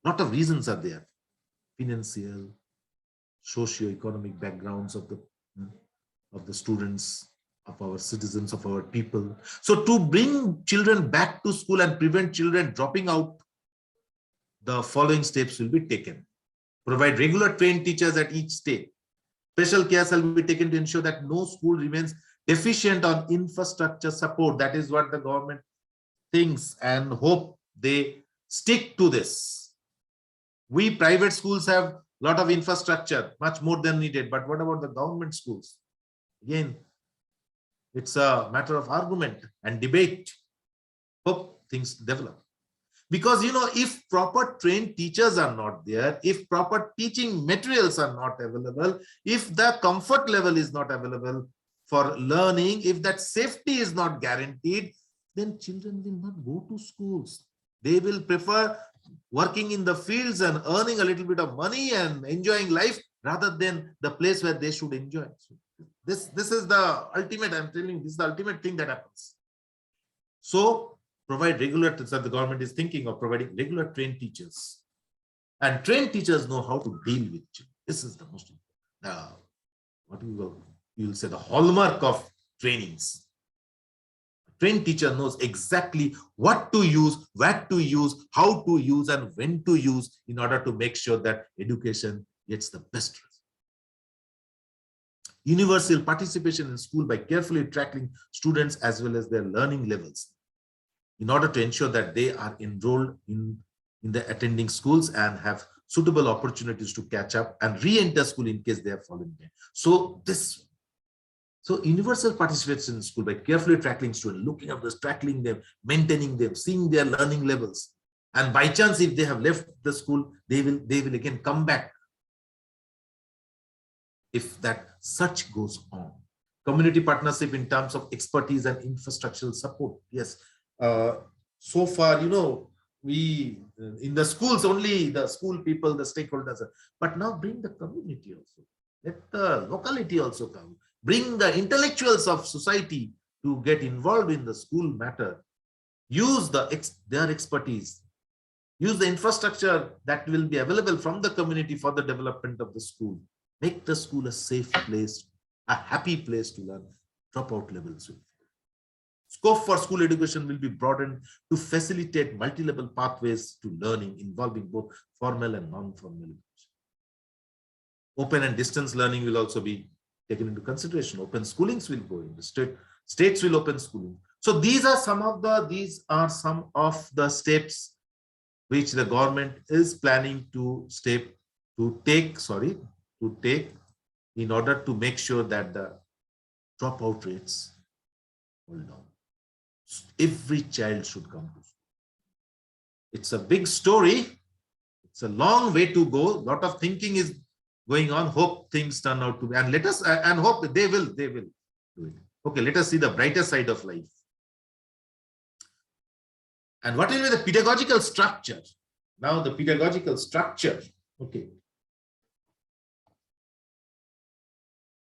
A lot of reasons are there. Financial, socio-economic backgrounds of the students, of our citizens, of our people. So to bring children back to school and prevent children dropping out, the following steps will be taken. Provide regular trained teachers at each state. Special care shall be taken to ensure that no school remains deficient on infrastructure support. That is what the government thinks, and hope they stick to this. We private schools have a lot of infrastructure, much more than needed. But what about the government schools? Again, it's a matter of argument and debate. Hope things develop. Because, if proper trained teachers are not there, if proper teaching materials are not available, if the comfort level is not available for learning, if that safety is not guaranteed, then children will not go to schools. They will prefer working in the fields and earning a little bit of money and enjoying life rather than the place where they should enjoy. So this is the ultimate, I'm telling you, this is the ultimate thing that happens. So provide regular, so the government is thinking of providing regular trained teachers. And trained teachers know how to deal with children. This is the most important, what you will say, the hallmark of trainings. A trained teacher knows exactly what to use, what to use, how to use, and when to use in order to make sure that education gets the best result. Universal participation in school by carefully tracking students as well as their learning levels in order to ensure that they are enrolled in the attending schools and have suitable opportunities to catch up and re-enter school in case they have fallen behind. So universal participation in school by carefully tracking students, looking at this, tracking them, maintaining them, seeing their learning levels. And by chance, if they have left the school, they will again come back. If that such goes on. Community partnership in terms of expertise and infrastructural support. Yes. So far, we in the schools only the school people, the stakeholders, but now bring the community also. Let the locality also come. Bring the intellectuals of society to get involved in the school matter. Use their expertise. Use the infrastructure that will be available from the community for the development of the school. Make the school a safe place, a happy place to learn. Dropout levels will fall. Scope for school education will be broadened to facilitate multi-level pathways to learning involving both formal and non-formal education. Open and distance learning will also be taken into consideration. Open schoolings will go in. The states will open schooling. So these are some of the steps which the government is planning to take in order to make sure that the dropout rates hold down. Every child should come to school. It's a big story. It's a long way to go. A lot of thinking is going on. Hope things turn out to be, and let us and hope they will do it. Okay, let us see the brighter side of life. And what will be the pedagogical structure? Now the pedagogical structure. Okay.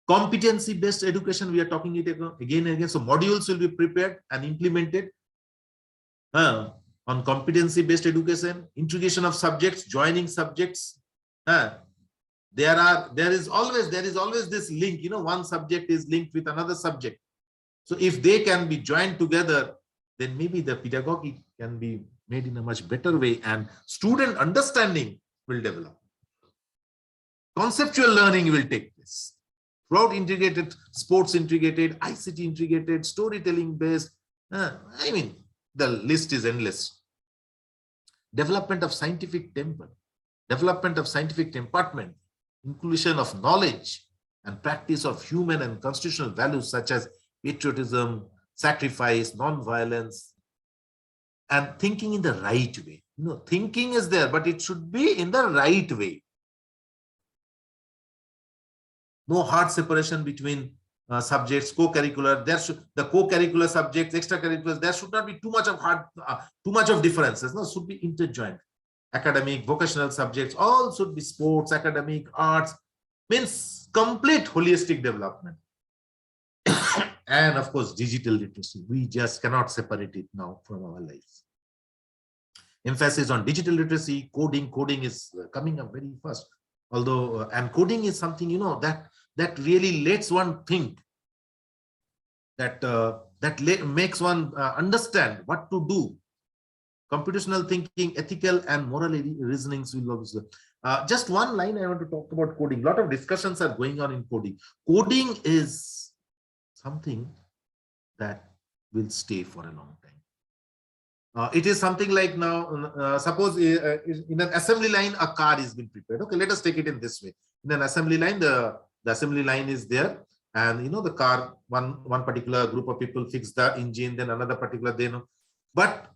Competency-based education, we are talking it again and again. So modules will be prepared and implemented on competency-based education, integration of subjects, joining subjects. There is always this link, one subject is linked with another subject. So if they can be joined together, then maybe the pedagogy can be made in a much better way and student understanding will develop. Conceptual learning will take place. Throughout integrated, sports integrated, ICT integrated, storytelling based. I mean, the list is endless. Development of scientific temper, development of scientific temperament, inclusion of knowledge and practice of human and constitutional values such as patriotism, sacrifice, non-violence, and thinking in the right way. Thinking is there, but it should be in the right way. No hard separation between subjects, co-curricular. The co-curricular subjects, extracurriculars. There should not be too much of differences. No, should be interjoined. Academic, vocational subjects, all should be sports, academic, arts. Means complete holistic development. And of course, digital literacy. We just cannot separate it now from our lives. Emphasis on digital literacy, coding. Coding is coming up very fast. Although, and coding is something, that really lets one think, that makes one understand what to do. Computational thinking, ethical and moral reasonings will also. Just one line I want to talk about coding. A lot of discussions are going on in coding. Coding is something that will stay for a long time. It is something like now, suppose in an assembly line, a car is being prepared. Okay, let us take it in this way. In an assembly line, the assembly line is there, and the car, one particular group of people fix the engine, then another particular, but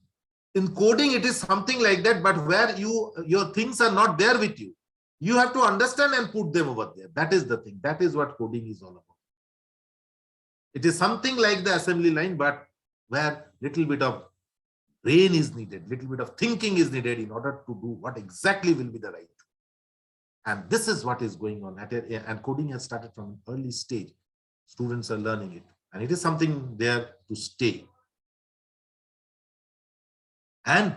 in coding, it is something like that, but where your things are not there with you. You have to understand and put them over there. That is the thing. That is what coding is all about. It is something like the assembly line, but where little bit of brain is needed, little bit of thinking is needed in order to do what exactly will be the right. And this is what is going on. And coding has started from an early stage. Students are learning it. And it is something there to stay. And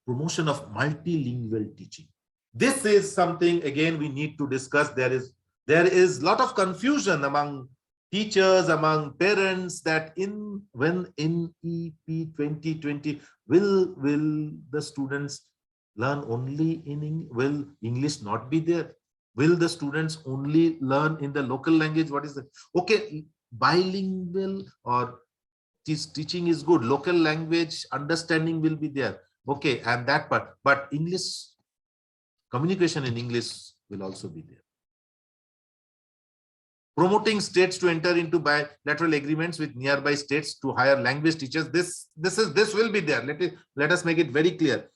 promotion of multilingual teaching. This is something, again, we need to discuss. There is a lot of confusion among teachers, among parents, that when in EP 2020, will the students learn only in English? Will English not be there? Will the students only learn in the local language? What is it? Okay, bilingual or teaching is good. Local language understanding will be there. Okay, and that part. But English, communication in English will also be there. Promoting states to enter into bilateral agreements with nearby states to hire language teachers. This will be there. Let us make it very clear.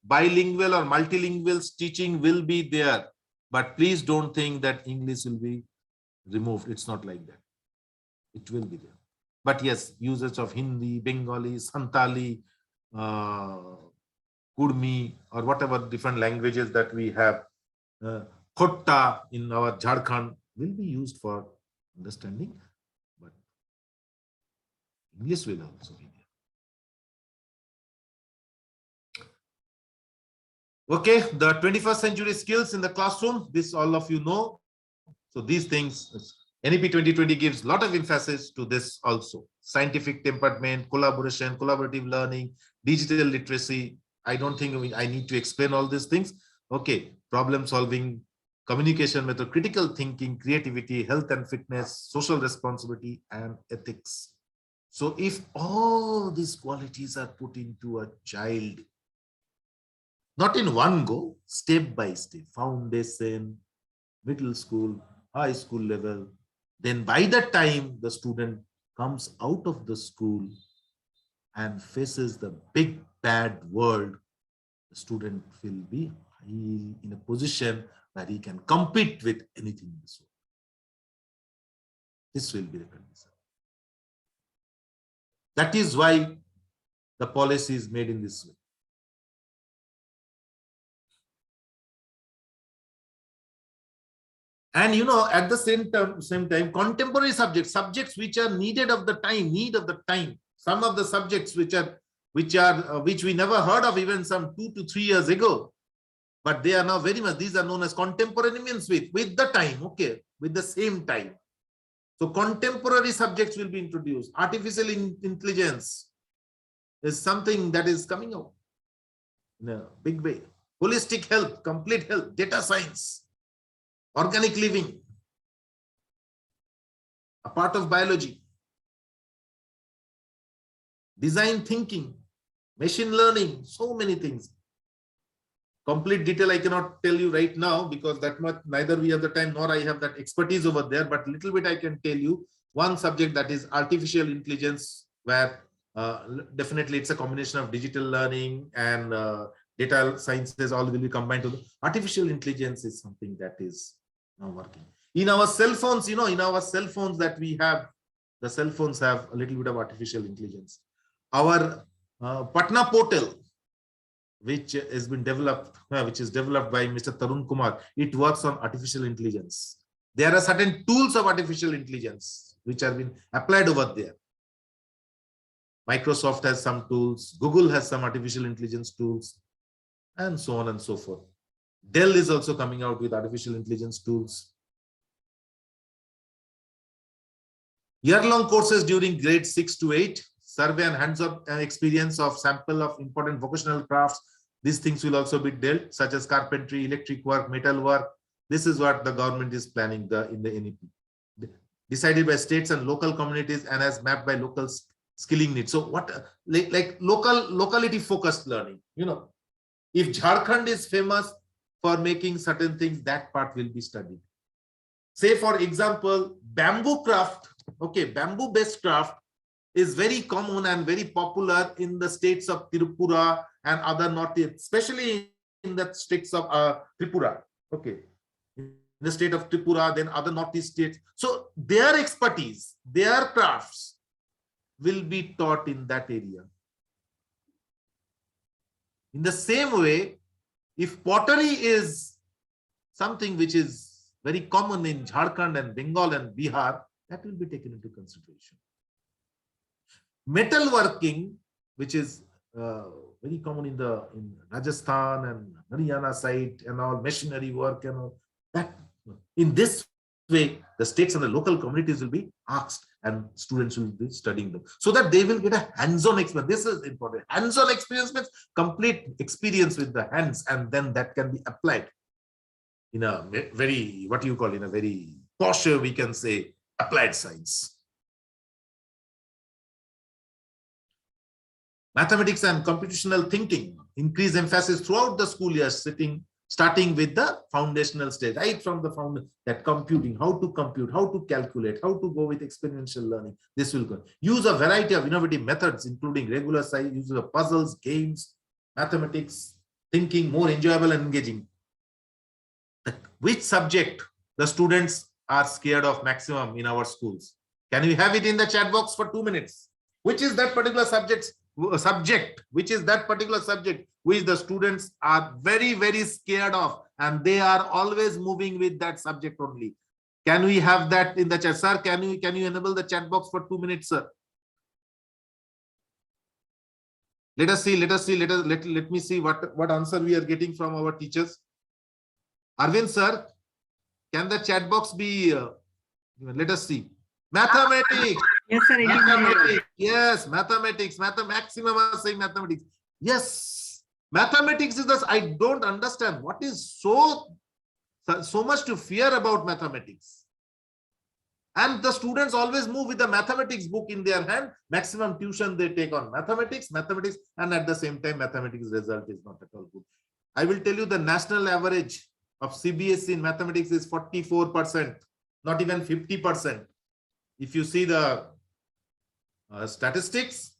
Bilingual or multilingual teaching will be there, but please don't think that English will be removed. It's not like that. It will be there. But yes, usage of Hindi, Bengali, Santali, Kurmi, or whatever different languages that we have, Khotta in our Jharkhand will be used for understanding, but English will also be there. Okay, the 21st century skills in the classroom, this all of you know. So these things, NEP 2020 gives a lot of emphasis to this also. Scientific temperament, collaboration, collaborative learning, digital literacy. I don't think I need to explain all these things. Okay, problem solving, communication method, critical thinking, creativity, health and fitness, social responsibility, and ethics. So if all these qualities are put into a child, Not in one go, step by step, foundation, middle school, high school level. Then by the time the student comes out of the school and faces the big bad world, the student will be in a position where he can compete with anything in this world. This will be the condition. That is why the policy is made in this way. And at the same time, contemporary subjects which are needed of the time, some of the subjects which we never heard of even some 2 to 3 years ago, but they are now very much, these are known as contemporary, means with the time, okay, with the same time. So contemporary subjects will be introduced. Artificial intelligence is something that is coming out in a big way. Holistic health, complete health, data science, organic living, a part of biology, design thinking, machine learning, so many things. Complete detail I cannot tell you right now because that much neither we have the time nor I have that expertise over there, but little bit I can tell you one subject, that is artificial intelligence, where definitely it's a combination of digital learning and data sciences, all will be combined. To artificial intelligence is something that is now working. In our cell phones, in our cell phones that we have, the cell phones have a little bit of artificial intelligence. Our Patna portal, which has been developed, which is developed by Mr. Tarun Kumar, it works on artificial intelligence. There are certain tools of artificial intelligence which have been applied over there. Microsoft has some tools, Google has some artificial intelligence tools, and so on and so forth. Dell is also coming out with artificial intelligence tools. Year-long courses during grade 6 to 8, survey and hands-on experience of sample of important vocational crafts. These things will also be dealt, such as carpentry, electric work, metal work. This is what the government is planning in the NEP. Decided by states and local communities and as mapped by local skilling needs. So what, like locality focused learning, if Jharkhand is famous for making certain things, that part will be studied. Say for example, bamboo craft, okay, bamboo based craft is very common and very popular in the states of Tripura and other northeast, especially in the states of Tripura, okay, in the state of Tripura, then other northeast states. So their expertise, their crafts will be taught in that area. In the same way, if pottery is something which is very common in Jharkhand and Bengal and Bihar, that will be taken into consideration. Metalworking, which is very common in Rajasthan and Haryana side and all, machinery work and all that. In this way, the states and the local communities will be asked and students will be studying them so that they will get a hands-on experience. This is important. Hands-on experience means complete experience with the hands, and then that can be applied in a very, what you call, in a very posh, we can say, applied science. Mathematics and computational thinking, increase emphasis throughout the school year, starting with the foundational stage, right from the that computing, how to compute, how to calculate, how to go with experiential learning. This will go. Use a variety of innovative methods, including regular size, use of puzzles, games, mathematics, thinking more enjoyable and engaging. Which subject the students are scared of maximum in our schools? Can we have it in the chat box for 2 minutes? Which is that particular subject, which is that particular subject which the students are very, very scared of, and they are always moving with that subject only? Can we have that in the chat? Sir, can you enable the chat box for 2 minutes, sir? Let us see, let me see what answer we are getting from our teachers. Arvind sir, can the chat box be, let us see. Mathematics. Yes, sir. Mathematics. Yes, mathematics. Maximum are saying mathematics. Yes, mathematics is this. I don't understand what is so much to fear about mathematics. And the students always move with the mathematics book in their hand. Maximum tuition they take on mathematics, and at the same time, mathematics result is not at all good. I will tell you the national average of CBSE in mathematics is 44%, not even 50%. If you see the statistics,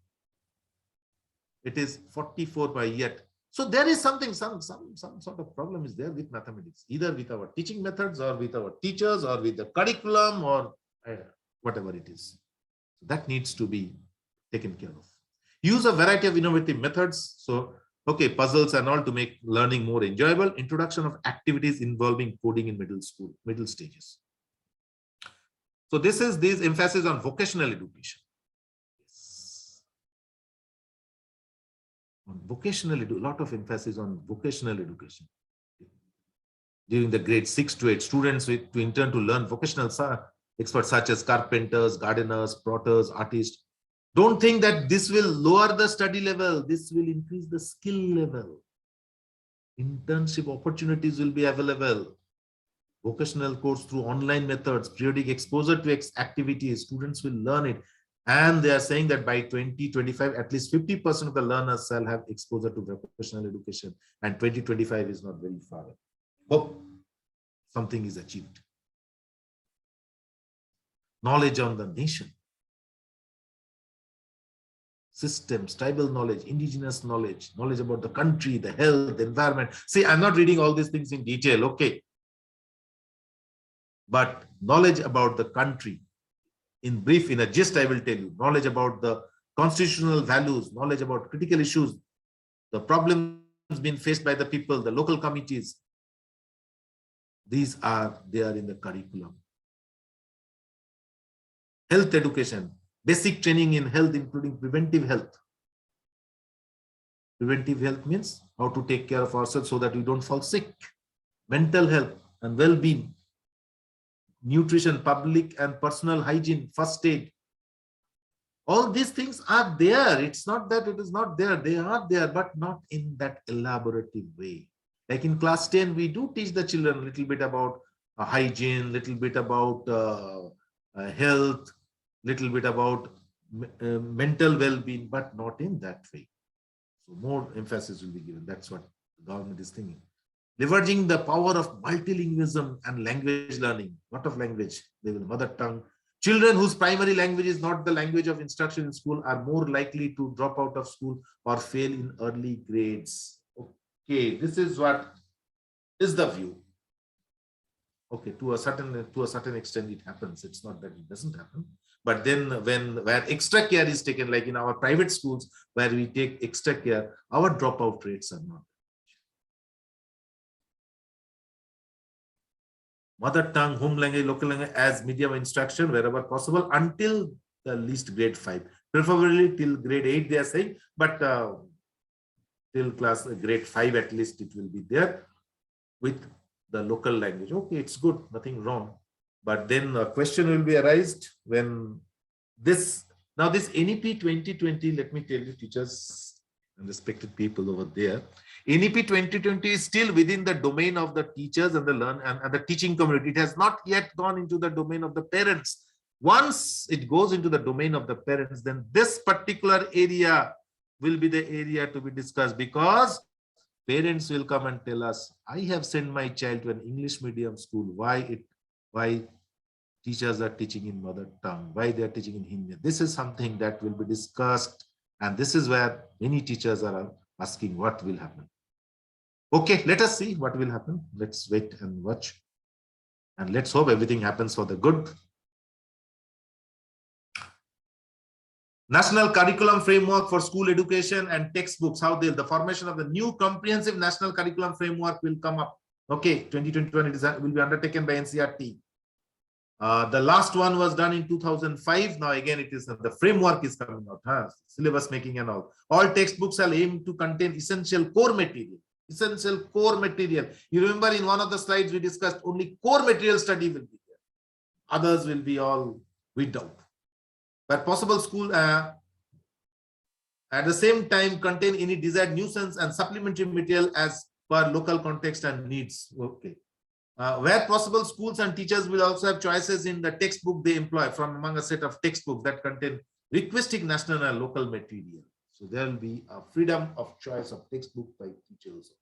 it is 44 by yet. So there is something, some sort of problem is there with mathematics, either with our teaching methods or with our teachers or with the curriculum or whatever it is. That needs to be taken care of. Use a variety of innovative methods. So, okay, puzzles and all to make learning more enjoyable. Introduction of activities involving coding in middle stages. So this emphasis on vocational education. On vocational, a lot of emphasis on vocational education. During the grade 6 to 8, students to intern to learn vocational experts such as carpenters, gardeners, potters, artists. Don't think that this will lower the study level. This will increase the skill level. Internship opportunities will be available. Vocational course through online methods, periodic exposure to activities, students will learn it. And they are saying that by 2025, at least 50% of the learners shall have exposure to vocational education. And 2025 is not very far. Hope something is achieved. Knowledge on the nation. Systems, tribal knowledge, indigenous knowledge, knowledge about the country, the health, the environment. See, I'm not reading all these things in detail, okay. But knowledge about the country, in brief, in a gist, I will tell you, knowledge about the constitutional values, knowledge about critical issues, the problems being faced by the people, the local committees. These are there in the curriculum. Health education, basic training in health, including preventive health. Preventive health means how to take care of ourselves so that we don't fall sick. Mental health and well-being. Nutrition, public and personal hygiene, first aid. All these things are there. It's not that it is not there. They are there, but not in that elaborative way. Like in class 10, we do teach the children a little bit about hygiene, little bit about health, little bit about mental well-being, but not in that way. So more emphasis will be given. That's what the government is thinking. Leveraging the power of multilingualism and language learning. What of language? They will mother tongue. Children whose primary language is not the language of instruction in school are more likely to drop out of school or fail in early grades. Okay, this is what is the view. Okay, to a certain extent it happens. It's not that it doesn't happen. But then where extra care is taken, like in our private schools where we take extra care, our dropout rates are not. Mother tongue, home language, local language as medium of instruction wherever possible until the least grade 5. Preferably till grade 8 they are saying, but till class grade 5 at least it will be there with the local language. Okay, it's good, nothing wrong. But then a question will be arised when this NEP 2020, let me tell you teachers and respected people over there, NEP 2020 is still within the domain of the teachers and the and the teaching community. It has not yet gone into the domain of the parents. Once it goes into the domain of the parents, then this particular area will be the area to be discussed, because parents will come and tell us, I have sent my child to an English medium school. Why teachers are teaching in mother tongue? Why they are teaching in Hindi? This is something that will be discussed. And this is where many teachers are asking what will happen. Okay, let us see what will happen. Let's wait and watch. And let's hope everything happens for the good. National Curriculum Framework for School Education and Textbooks. How the formation of the new comprehensive national curriculum framework will come up. Okay, 2021 it will be undertaken by NCERT. The last one was done in 2005. Now again, it is the framework is coming out, syllabus making and all. All textbooks are aimed to contain essential core material. Essential core material. You remember in one of the slides we discussed only core material study will be there. Others will be all weeded out. But possible school at the same time contain any desired nuisance and supplementary material as per local context and needs. Okay. Where possible, schools and teachers will also have choices in the textbook they employ from among a set of textbooks that contain requesting national and local material. So there will be a freedom of choice of textbook by teachers.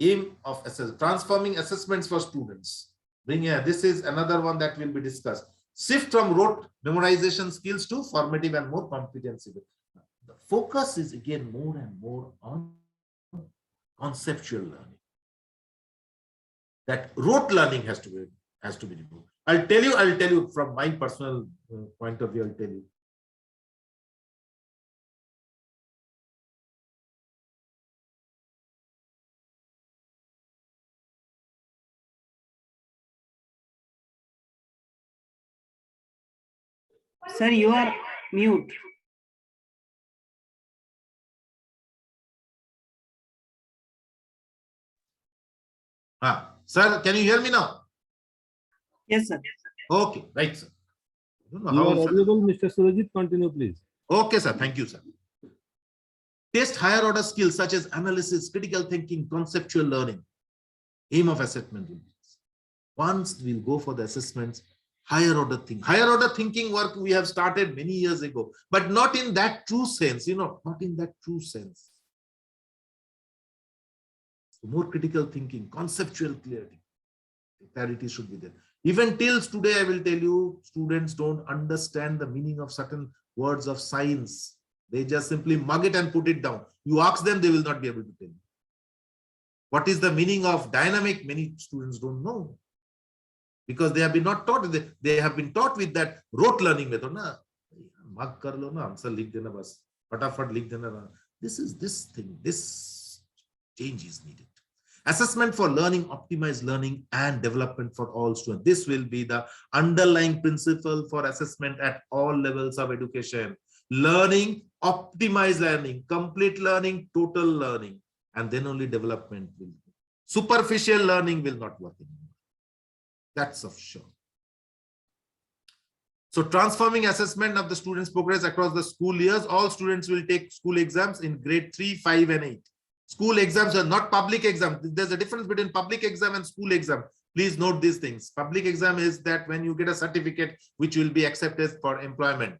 Aim of transforming assessments for students. This is another one that will be discussed. Shift from rote memorization skills to formative and more comprehensive. The focus is again more and more on conceptual learning. That rote learning has to be removed. I'll tell you from my personal point of view, I'll tell you. Sir, you are mute. Sir, can you hear me now? Yes, sir. Okay, right, sir. I don't know You how, are sir. audible, Mr. Surajit. Continue, please. Okay, sir. Thank you, sir. Test higher order skills such as analysis, critical thinking, conceptual learning. Aim of assessment will be this. Once we'll go for the assessments, higher order thinking work we have started many years ago, but not in that true sense, not in that true sense. So more critical thinking, conceptual clarity should be there. Even till today, I will tell you, students don't understand the meaning of certain words of science. They just simply mug it and put it down. You ask them, they will not be able to tell you. What is the meaning of dynamic? Many students don't know. Because they have been not taught. They have been taught with that rote learning method. Na, mug kar lo na, answer likh dena bas. Fatafat likh dena. This change is needed. Assessment for learning, optimized learning and development for all students. This will be the underlying principle for assessment at all levels of education. Learning, optimized learning, complete learning, total learning, and then only development will. Superficial learning will not work anymore. That's of sure. So transforming assessment of the students' progress across the school years, all students will take school exams in grade 3, 5, and 8. School exams are not public exam. There's a difference between public exam and school exam. Please note these things. Public exam is that when you get a certificate which will be accepted for employment.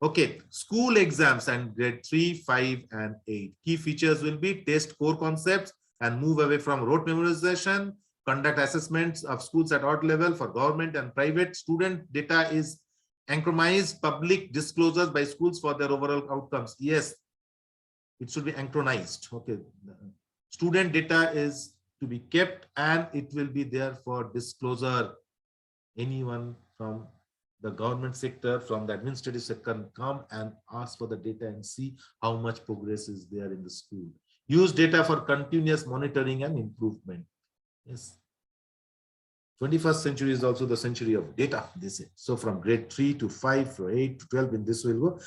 Okay, school exams and grade 3, 5, and 8. Key features will be test core concepts and move away from rote memorization, conduct assessments of schools at odd level for government and private. Student data is anchronized, public disclosures by schools for their overall outcomes. Yes, it should be anchronized. Okay, student data is to be kept and it will be there for disclosure. Anyone from the government sector, from the administrative sector can come and ask for the data and see how much progress is there in the school. Use data for continuous monitoring and improvement. Yes. 21st century is also the century of data. This is. So from grade 3 to 5 to 8 to 12 in this will go.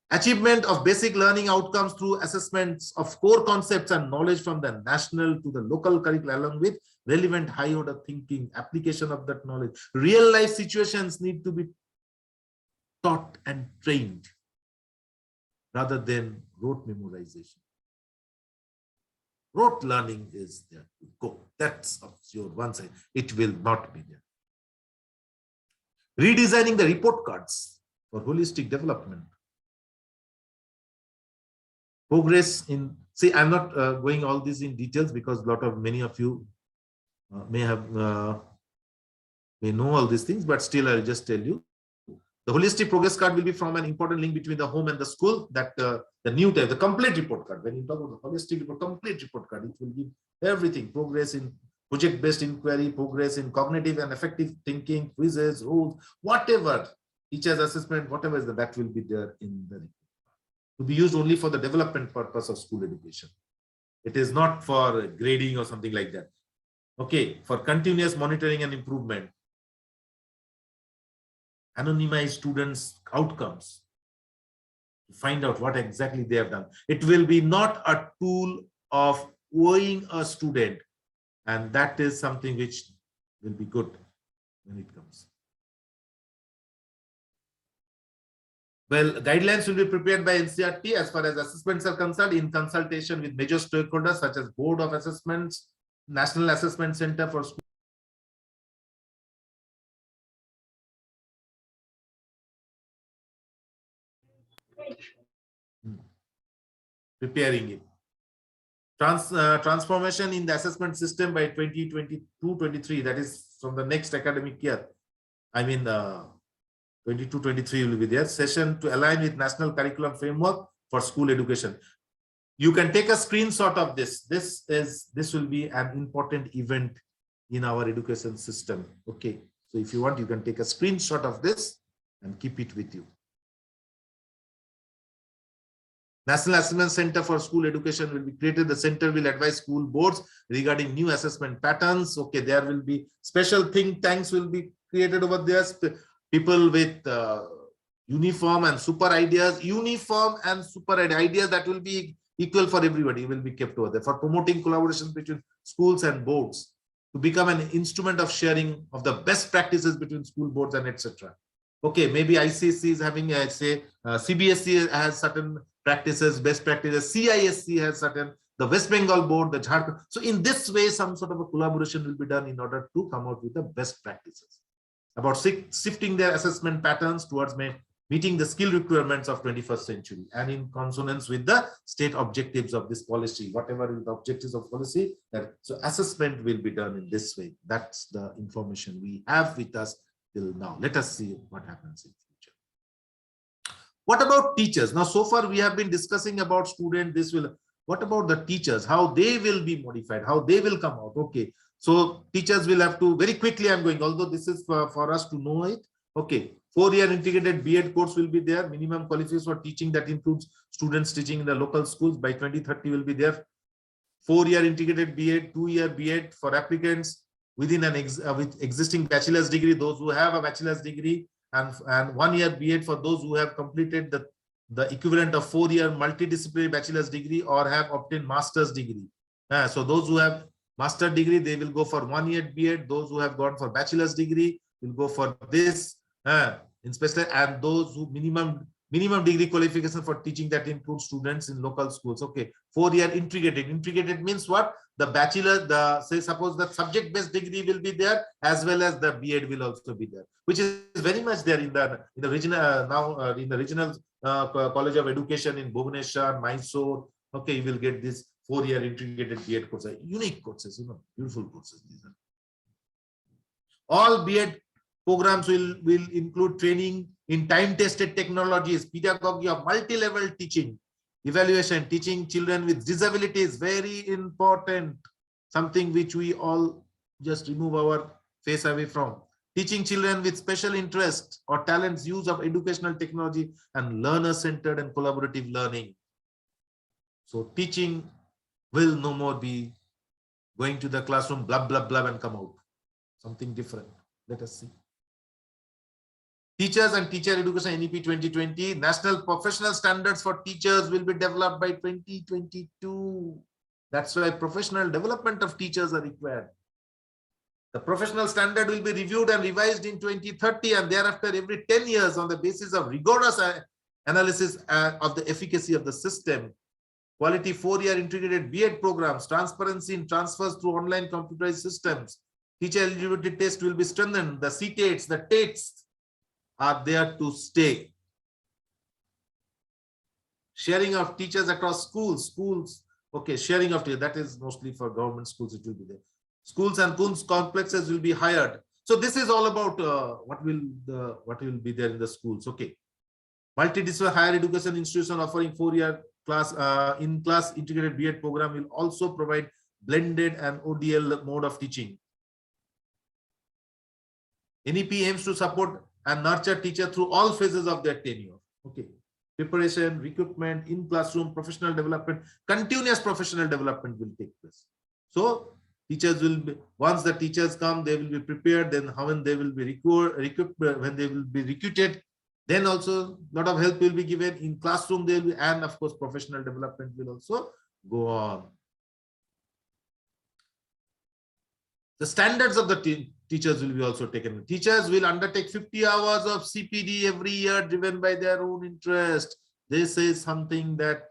Achievement of basic learning outcomes through assessments of core concepts and knowledge from the national to the local curriculum along with relevant high order thinking, application of that knowledge. Real life situations need to be taught and trained rather than rote memorization. Rote learning is there to go. That's your one side. It will not be there. Redesigning the report cards for holistic development. Progress in, see, I'm not going all these in details because many of you may know all these things, but still I'll just tell you. The holistic progress card will be from an important link between the home and the school, that the new type, the complete report card. When you talk about the holistic report, complete report card, it will give everything: progress in project-based inquiry, progress in cognitive and effective thinking, quizzes, rules, whatever, teacher's assessment, whatever is that will be there in the report. To be used only for the development purpose of school education. It is not for grading or something like that. Okay, for continuous monitoring and improvement. Anonymize students' outcomes to find out what exactly they have done. It will be not a tool of owing a student, and that is something which will be good when it comes. Well, guidelines will be prepared by NCERT as far as assessments are concerned in consultation with major stakeholders such as Board of Assessments, National Assessment Center for Schools. Preparing it. Transformation in the assessment system by 2022-23, that is from the next academic year. I mean, 22-23 will be there. Session to align with National Curriculum Framework for School Education. You can take a screenshot of this. This will be an important event in our education system. Okay, so if you want, you can take a screenshot of this and keep it with you. National Assessment Center for School Education will be created. The center will advise school boards regarding new assessment patterns. Okay, there will be special think tanks will be created over there. People with uniform and super ideas, that will be equal for everybody will be kept over there for promoting collaboration between schools and boards to become an instrument of sharing of the best practices between school boards and etc. Okay, maybe ICSE is having, say, CBSE has certain practices, best practices, CISC has certain, the West Bengal board, the JHARKHAND. So in this way, some sort of a collaboration will be done in order to come out with the best practices about shifting their assessment patterns towards meeting the skill requirements of 21st century and in consonance with the state objectives of this policy, whatever is the objectives of policy. So assessment will be done in this way. That's the information we have with us till now. Let us see what happens in future. What about teachers? Now, so far we have been discussing about students. What about the teachers? How they will be modified? How they will come out? Okay. So teachers will have to, very quickly I'm going, although this is for us to know it. Okay. 4-year integrated B.Ed course will be there. Minimum qualifications for teaching that includes students teaching in the local schools by 2030 will be there. 4-year integrated B.Ed, 2-year B.Ed for applicants within with existing bachelor's degree, those who have a bachelor's degree, and 1-year B.Ed for those who have completed the equivalent of 4-year multidisciplinary bachelor's degree or have obtained master's degree. So those who have master degree, they will go for 1-year B.Ed. Those who have gone for bachelor's degree will go for this in special, and those who minimum degree qualification for teaching that includes students in local schools. Okay, 4-year integrated means what? The bachelor, say suppose the subject based degree will be there as well as the B.Ed will also be there, which is very much there in the regional in the regional College of Education in Bhubaneswar, Mysore. Okay, you will get this 4-year integrated B.Ed courses, unique courses, beautiful courses. These are. All B.Ed programs will include training in time-tested technologies, pedagogy of multi-level teaching, evaluation, teaching children with disabilities, very important, something which we all just remove our face away from. Teaching children with special interest or talents, use of educational technology, and learner-centered and collaborative learning. So teaching will no more be going to the classroom, blah, blah, blah, and come out. Something different. Let us see. Teachers and Teacher Education NEP 2020, National Professional Standards for Teachers will be developed by 2022. That's why professional development of teachers are required. The professional standard will be reviewed and revised in 2030 and thereafter every 10 years on the basis of rigorous analysis of the efficacy of the system. Quality 4-year integrated B.Ed programs, transparency in transfers through online computerized systems. Teacher eligibility test will be strengthened. The CTATs, the TATs are there to stay. Sharing of teachers across schools. Okay, sharing of teachers, that is mostly for government schools, it will be there. Schools and complexes will be hired. So this is all about what will be there in the schools. Okay. Multidisciplinary higher education institution offering 4-year class in-class integrated B.Ed program will also provide blended and ODL mode of teaching. NEP aims to support and nurture teacher through all phases of their tenure. Okay. Preparation, recruitment, in classroom, professional development, continuous professional development will take place. So teachers will be, once the teachers come, they will be prepared, then when they will be when they will be recruited, then also a lot of help will be given in classroom, they will be, and of course professional development will also go on. The standards of the teachers will be also taken. Teachers will undertake 50 hours of CPD every year driven by their own interest. This is something that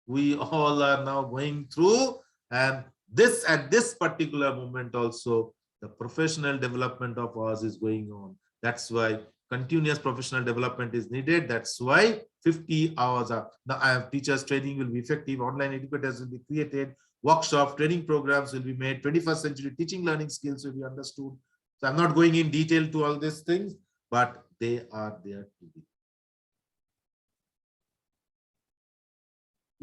we all are now going through, and this at this particular moment also the professional development of ours is going on. That's why continuous professional development is needed. That's why 50 hours of now I have teachers training will be effective. Online educators will be created. Workshop training programs will be made. 21st century teaching learning skills will be understood. So I'm not going in detail to all these things, but they are there to be.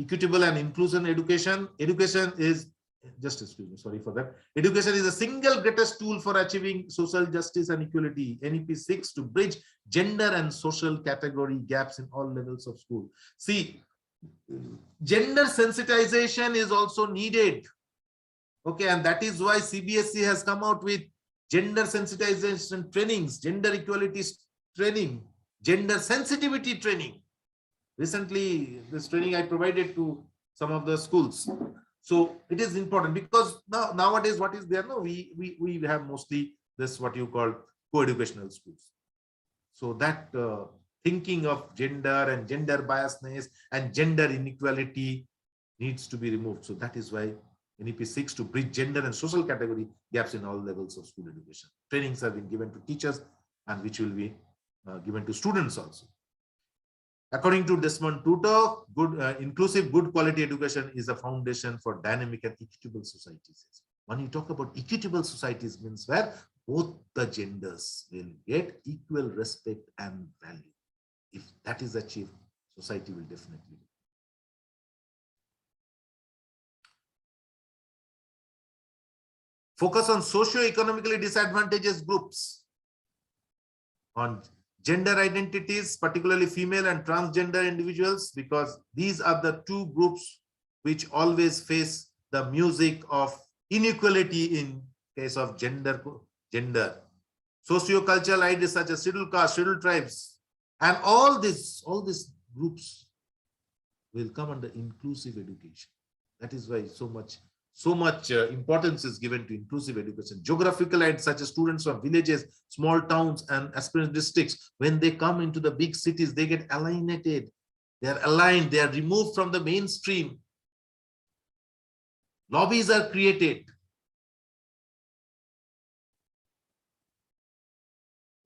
Equitable and inclusion education. Education is, just excuse me, sorry for that. Education is the single greatest tool for achieving social justice and equality. NEP 6 to bridge gender and social category gaps in all levels of school. See, gender sensitization is also needed. Okay, and that is why CBSE has come out with gender sensitization trainings, gender equality training, gender sensitivity training. Recently, this training I provided to some of the schools. So it is important because nowadays what is there? No, we have mostly this what you call co-educational schools. So that thinking of gender and gender biasness and gender inequality needs to be removed. So that is why NEP 6 to bridge gender and social category gaps in all levels of school education. Trainings have been given to teachers and which will be given to students also. According to Desmond Tutu, inclusive, good quality education is a foundation for dynamic and equitable societies. When you talk about equitable societies, means where both the genders will get equal respect and value. If that is achieved, society will definitely. Focus on socio-economically disadvantaged groups, on gender identities, particularly female and transgender individuals, because these are the two groups which always face the music of inequality in case of gender. Socio-cultural ideas such as scheduled caste, scheduled tribes, and all these groups will come under inclusive education. That is why so much importance is given to inclusive education. Geographical aids such as students from villages, small towns and aspirant districts, when they come into the big cities, they get alienated. They are aligned, they are removed from the mainstream. Lobbies are created.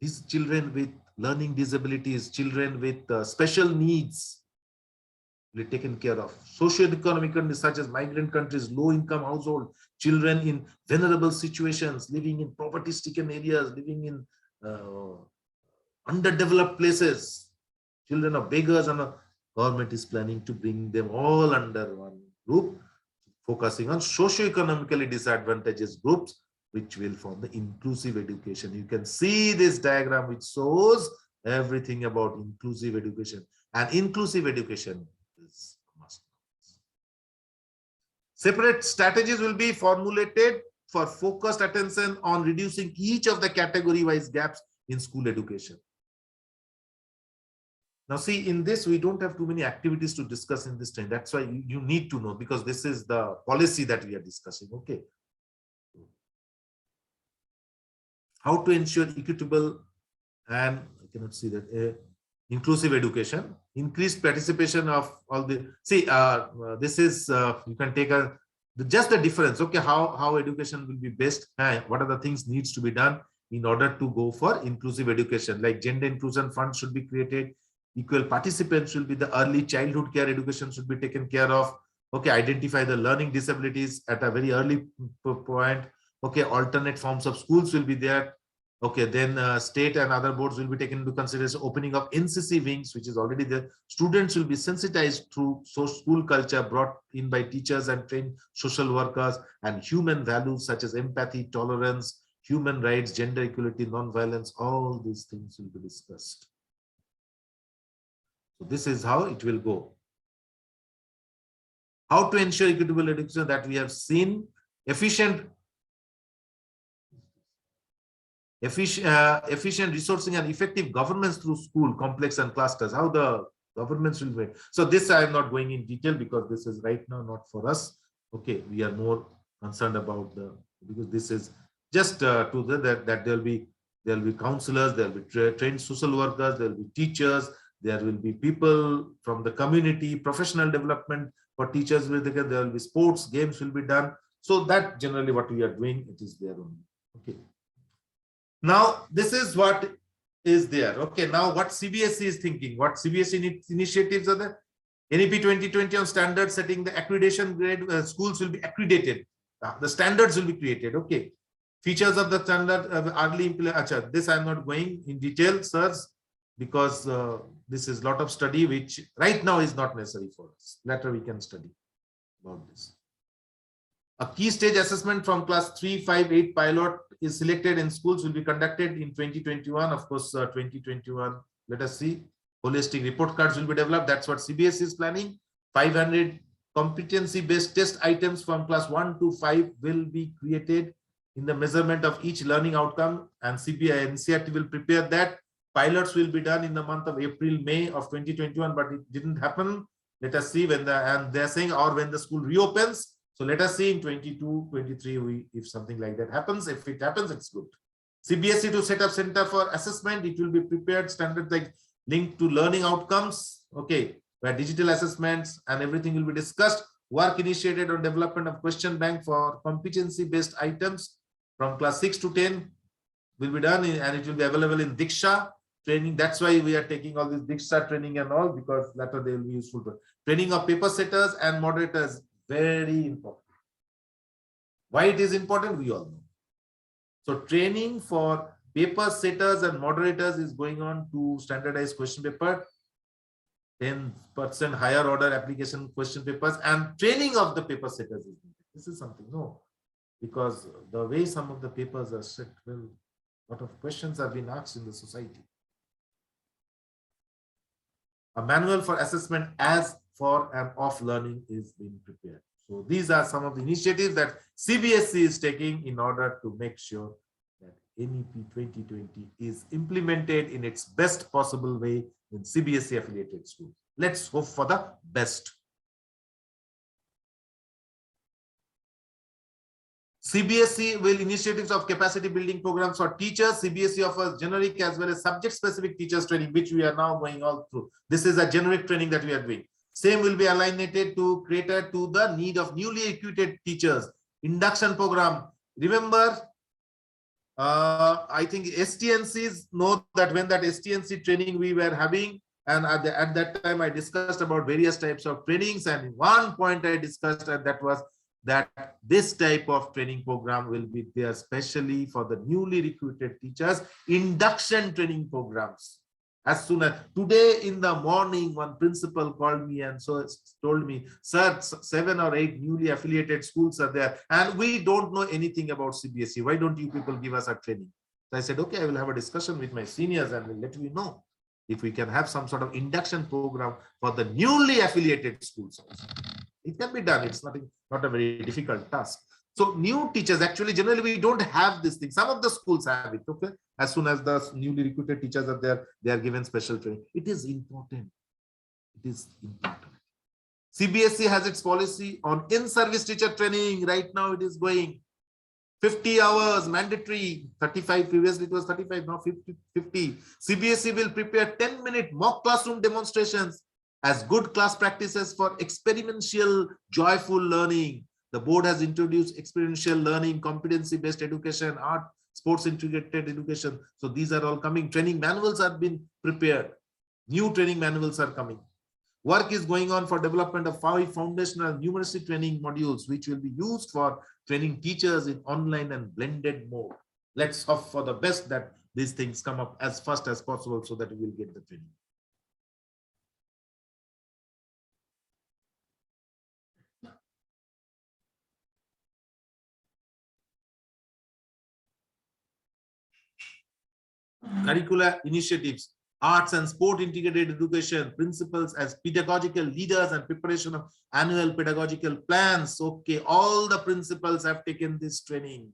These children with learning disabilities, children with special needs, will be taken care of. Socio-economic countries such as migrant countries, low-income household, children in vulnerable situations, living in poverty-stricken areas, living in underdeveloped places, children of beggars, and the government is planning to bring them all under one group, focusing on socio-economically disadvantaged groups, which will form the inclusive education. You can see this diagram which shows everything about inclusive education, and inclusive education is a must. Separate strategies will be formulated for focused attention on reducing each of the category-wise gaps in school education. Now see, in this, we don't have too many activities to discuss in this time. That's why you need to know, because this is the policy that we are discussing. Okay. How to ensure equitable and, I cannot see that, inclusive education, increased participation of all the, see, this is, you can take just the difference, okay, how education will be best, what are the things needs to be done in order to go for inclusive education, like gender inclusion fund should be created, equal participants should be, the early childhood care education should be taken care of, okay, identify the learning disabilities at a very early point, okay, alternate forms of schools will be there. Okay, then state and other boards will be taken into consideration. Opening of NCC wings, which is already there. Students will be sensitized through school culture brought in by teachers and trained social workers, and human values such as empathy, tolerance, human rights, gender equality, non-violence. All these things will be discussed. So this is how it will go. How to ensure equitable education, that we have seen. Efficient resourcing and effective governance through school, complex and clusters, how the governments will be. So this I am not going in detail because this is right now not for us. Okay, we are more concerned about because this is just that there will be counselors, there will be trained social workers, there will be teachers, there will be people from the community, professional development for teachers will there will be sports, games will be done. So that generally what we are doing, it is there only. Okay. Now, this is what is there. Okay, now what CBSE is thinking, what CBSE initiatives are there? NEP 2020 on standard setting, the accreditation grade, schools will be accredited. The standards will be created. Okay. Features of the standard early implement. This I'm not going in detail, sirs, because this is a lot of study which right now is not necessary for us. Later we can study about this. A key stage assessment from class 3, 5, 8 pilot is selected in schools will be conducted in 2021. Of course, 2021, let us see. Holistic report cards will be developed. That's what CBSE is planning. 500 competency-based test items from class 1 to 5 will be created in the measurement of each learning outcome, and NCERT will prepare that. Pilots will be done in the month of April, May of 2021, but it didn't happen. Let us see when and they're saying, or when the school reopens. So let us see in 22, 23, if something like that happens. If it happens, it's good. CBSE to set up center for assessment. It will be prepared standard like linked to learning outcomes. Okay, where digital assessments and everything will be discussed. Work initiated on development of question bank for competency-based items from class 6 to 10 will be done, and it will be available in Diksha training. That's why we are taking all this Diksha training and all, because later they will be useful for training of paper setters and moderators. Very important. Why it is important, we all know. So training for paper setters and moderators is going on to standardized question paper, 10% higher order application question papers, and training of the paper setters. This is something, no, because the way some of the papers are set, well, a lot of questions have been asked in the society. A manual for assessment as for and off learning is being prepared. So these are some of the initiatives that CBSE is taking in order to make sure that NEP 2020 is implemented in its best possible way in CBSE affiliated schools. Let's hope for the best. CBSE will initiatives of capacity building programs for teachers. CBSE offers generic as well as subject specific teachers training, which we are now going all through. This is a generic training that we are doing. Same will be aligned to cater to the need of newly recruited teachers. Induction program. Remember, I think STNCs know that when that STNC training we were having, and at that time I discussed about various types of trainings, and one point I discussed, and that was that this type of training program will be there specially for the newly recruited teachers, induction training programs. As soon as today in the morning, one principal called me and so told me, sir, 7 or 8 newly affiliated schools are there and we don't know anything about CBSE. Why don't you people give us a training? So I said, okay, I will have a discussion with my seniors and will let you know if we can have some sort of induction program for the newly affiliated schools. It can be done. It's not a very difficult task. So new teachers, actually, generally we don't have this thing. Some of the schools have it. Okay, as soon as the newly recruited teachers are there, they are given special training. It is important. It is important. CBSE has its policy on in-service teacher training. Right now it is going 50 hours mandatory, 35, previously it was 35, now 50. CBSE will prepare 10-minute mock classroom demonstrations as good class practices for experiential, joyful learning. The board has introduced experiential learning, competency-based education, art, sports integrated education. So these are all coming. Training manuals have been prepared. New training manuals are coming. Work is going on for development of 5 foundational numeracy training modules, which will be used for training teachers in online and blended mode. Let's hope for the best that these things come up as fast as possible so that we will get the training. Curricular initiatives, arts and sport integrated education, principals as pedagogical leaders and preparation of annual pedagogical plans. Okay, all the principals have taken this training.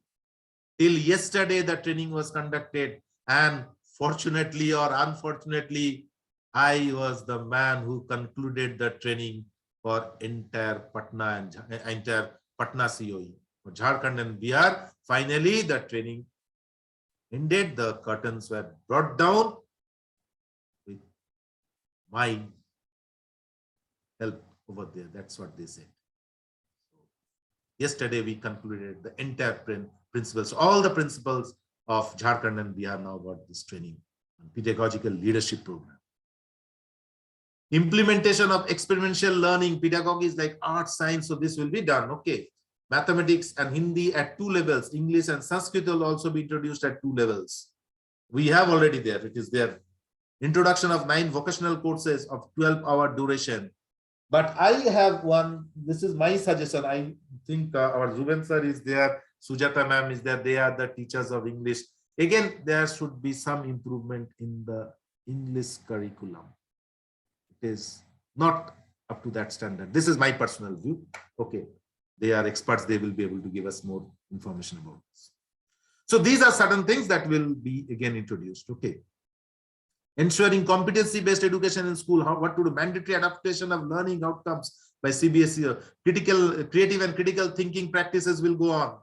Till yesterday, the training was conducted, and fortunately or unfortunately, I was the man who concluded the training for entire Patna and entire Patna COE. For Jharkhand and Bihar, finally the training ended, the curtains were brought down with my help over there. That's what they said. Yesterday we concluded the entire principals. All the principals of Jharkhand and Bihar now got this training pedagogical leadership program. Implementation of experiential learning, pedagogy is like art, science, so this will be done. Okay. Mathematics and Hindi at 2 levels. English and Sanskrit will also be introduced at 2 levels. We have already there, it is there. Introduction of 9 vocational courses of 12-hour duration. But I have one, this is my suggestion. I think our Zuben sir is there, Sujata ma'am is there, they are the teachers of English. Again, there should be some improvement in the English curriculum. It is not up to that standard. This is my personal view. Okay, they are experts, they will be able to give us more information about this. So these are certain things that will be again introduced. Okay. Ensuring competency-based education in school, what to do, mandatory adaptation of learning outcomes by CBSE, creative and critical thinking practices will go on.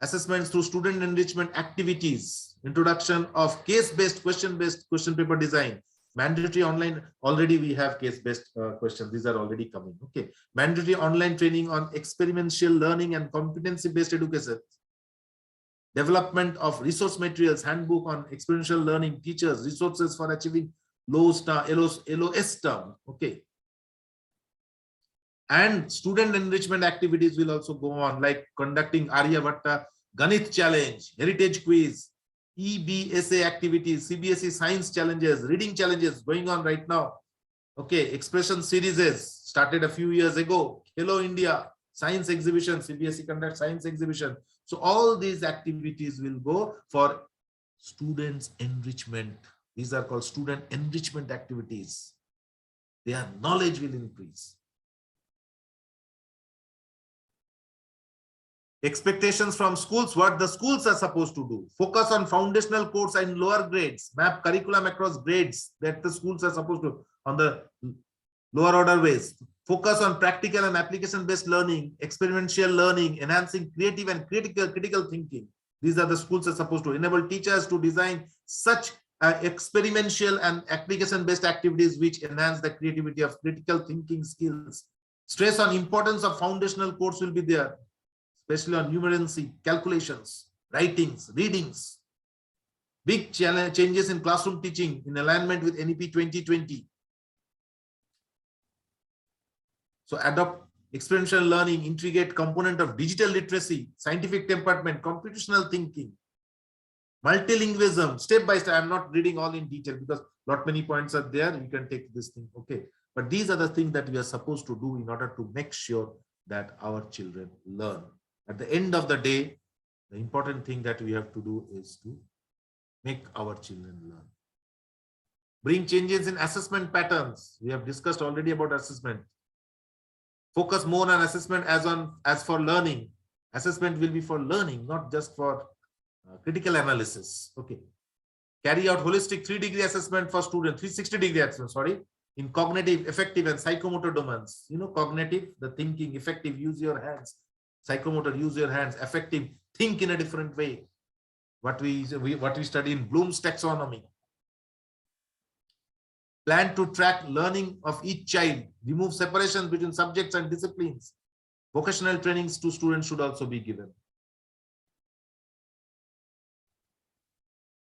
Assessments through student enrichment activities, introduction of case-based, question-based question paper design, mandatory online, already we have case-based questions, these are already coming. Okay, mandatory online training on experiential learning and competency-based education. Development of resource materials, handbook on experiential learning, teachers, resources for achieving LOS term. Okay. And student enrichment activities will also go on, like conducting Aryabhatta Ganit challenge, heritage quiz, EBSA activities, CBSE science challenges, reading challenges going on right now. Okay, expression series started a few years ago. Hello India, science exhibition, CBSE conduct science exhibition. So all these activities will go for students enrichment. These are called student enrichment activities. Their knowledge will increase. Expectations from schools, what the schools are supposed to do. Focus on foundational course and lower grades. Map curriculum across grades that the schools are supposed to on the lower order ways. Focus on practical and application-based learning, experiential learning, enhancing creative and critical thinking. These are the schools are supposed to enable teachers to design such experiential and application-based activities which enhance the creativity of critical thinking skills. Stress on importance of foundational course will be there, especially on numeracy, calculations, writings, readings. Big changes in classroom teaching in alignment with NEP 2020. So adopt experiential learning, integrate component of digital literacy, scientific temperament, computational thinking, multilingualism, step by step. I'm not reading all in detail because not many points are there. You can take this thing. Okay. But these are the things that we are supposed to do in order to make sure that our children learn. At the end of the day, the important thing that we have to do is to make our children learn. Bring changes in assessment patterns. We have discussed already about assessment. Focus more on assessment as for learning. Assessment will be for learning, not just for critical analysis. Okay. Carry out holistic 3-degree assessment for students, 360-degree assessment, sorry, in cognitive, affective, and psychomotor domains. You know, cognitive, the thinking, affective, use your hands. Psychomotor, use your hands. Affective, think in a different way. What we study in Bloom's taxonomy. Plan to track learning of each child. Remove separations between subjects and disciplines. Vocational trainings to students should also be given.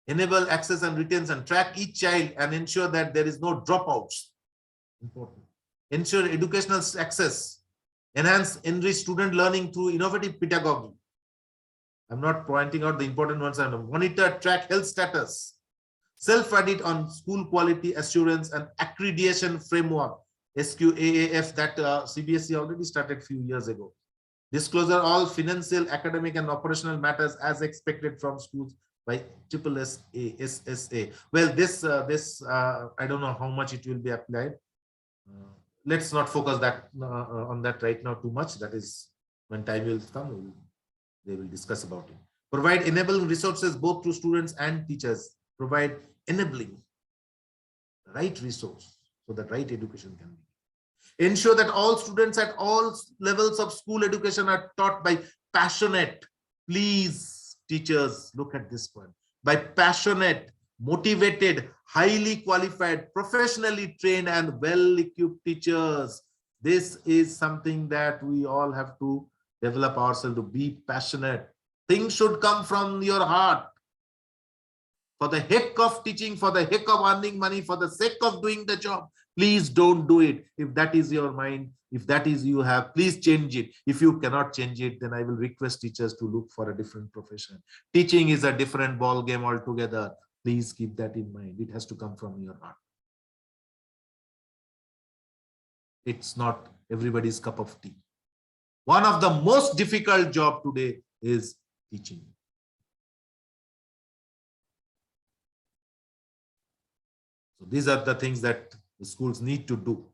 Enable access and retention. Track each child and ensure that there is no dropouts. Important. Ensure educational access. Enhance enrich student learning through innovative pedagogy. I'm not pointing out the important ones. Monitor, track health status. Self-audit on school quality assurance and accreditation framework, SQAAF, that CBSE already started a few years ago. Disclosure all financial, academic, and operational matters as expected from schools by SSA. Well, this I don't know how much it will be applied. Let's not focus that on that right now too much. That is when time will come, they will discuss about it. Provide enabling resources both to students and teachers. Provide enabling the right resource so that right education can be. Ensure that all students at all levels of school education are taught by passionate, please teachers, look at this point, by passionate, motivated, highly qualified, professionally trained and well-equipped teachers. This is something that we all have to develop ourselves to be passionate. Things should come from your heart. for the heck of teaching, for the heck of earning money, for the sake of doing the job. Please don't do it. If that is your mind, if that is you have, please change it. If you cannot change it, then I will request teachers to look for a different profession. Teaching is a different ball game altogether. Please keep that in mind. It has to come from your heart. It's not everybody's cup of tea. One of the most difficult job today is teaching. So these are the things that the schools need to do.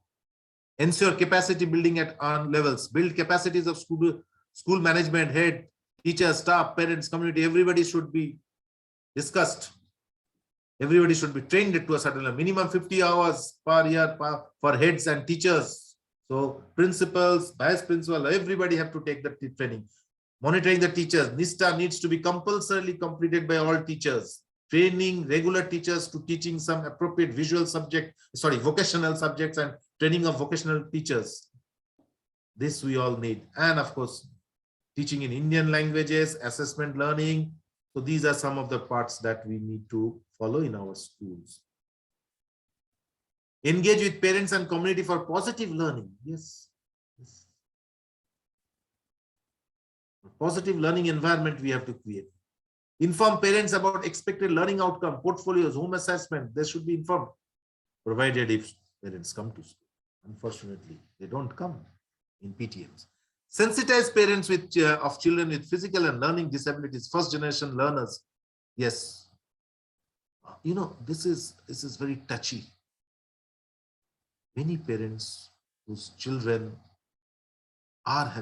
Ensure capacity building at all levels. Build capacities of school management, head, teachers, staff, parents, community. Everybody should be discussed. Everybody should be trained to a certain level. Minimum 50 hours per year for heads and teachers. So principals, vice principal, everybody have to take the training. Monitoring the teachers. NISTA needs to be compulsorily completed by all teachers. Training regular teachers to teaching some appropriate vocational subjects and training of vocational teachers. This we all need. And of course, teaching in Indian languages, assessment learning. So these are some of the parts that we need to follow in our schools. Engage with parents and community for positive learning. Yes. Yes. A positive learning environment we have to create. Inform parents about expected learning outcome, portfolios, home assessment. They should be informed, provided if parents come to school. Unfortunately, they don't come in PTMs. Sensitize parents of children with physical and learning disabilities, first generation learners. Yes. You know, this is very touchy. Many parents whose children are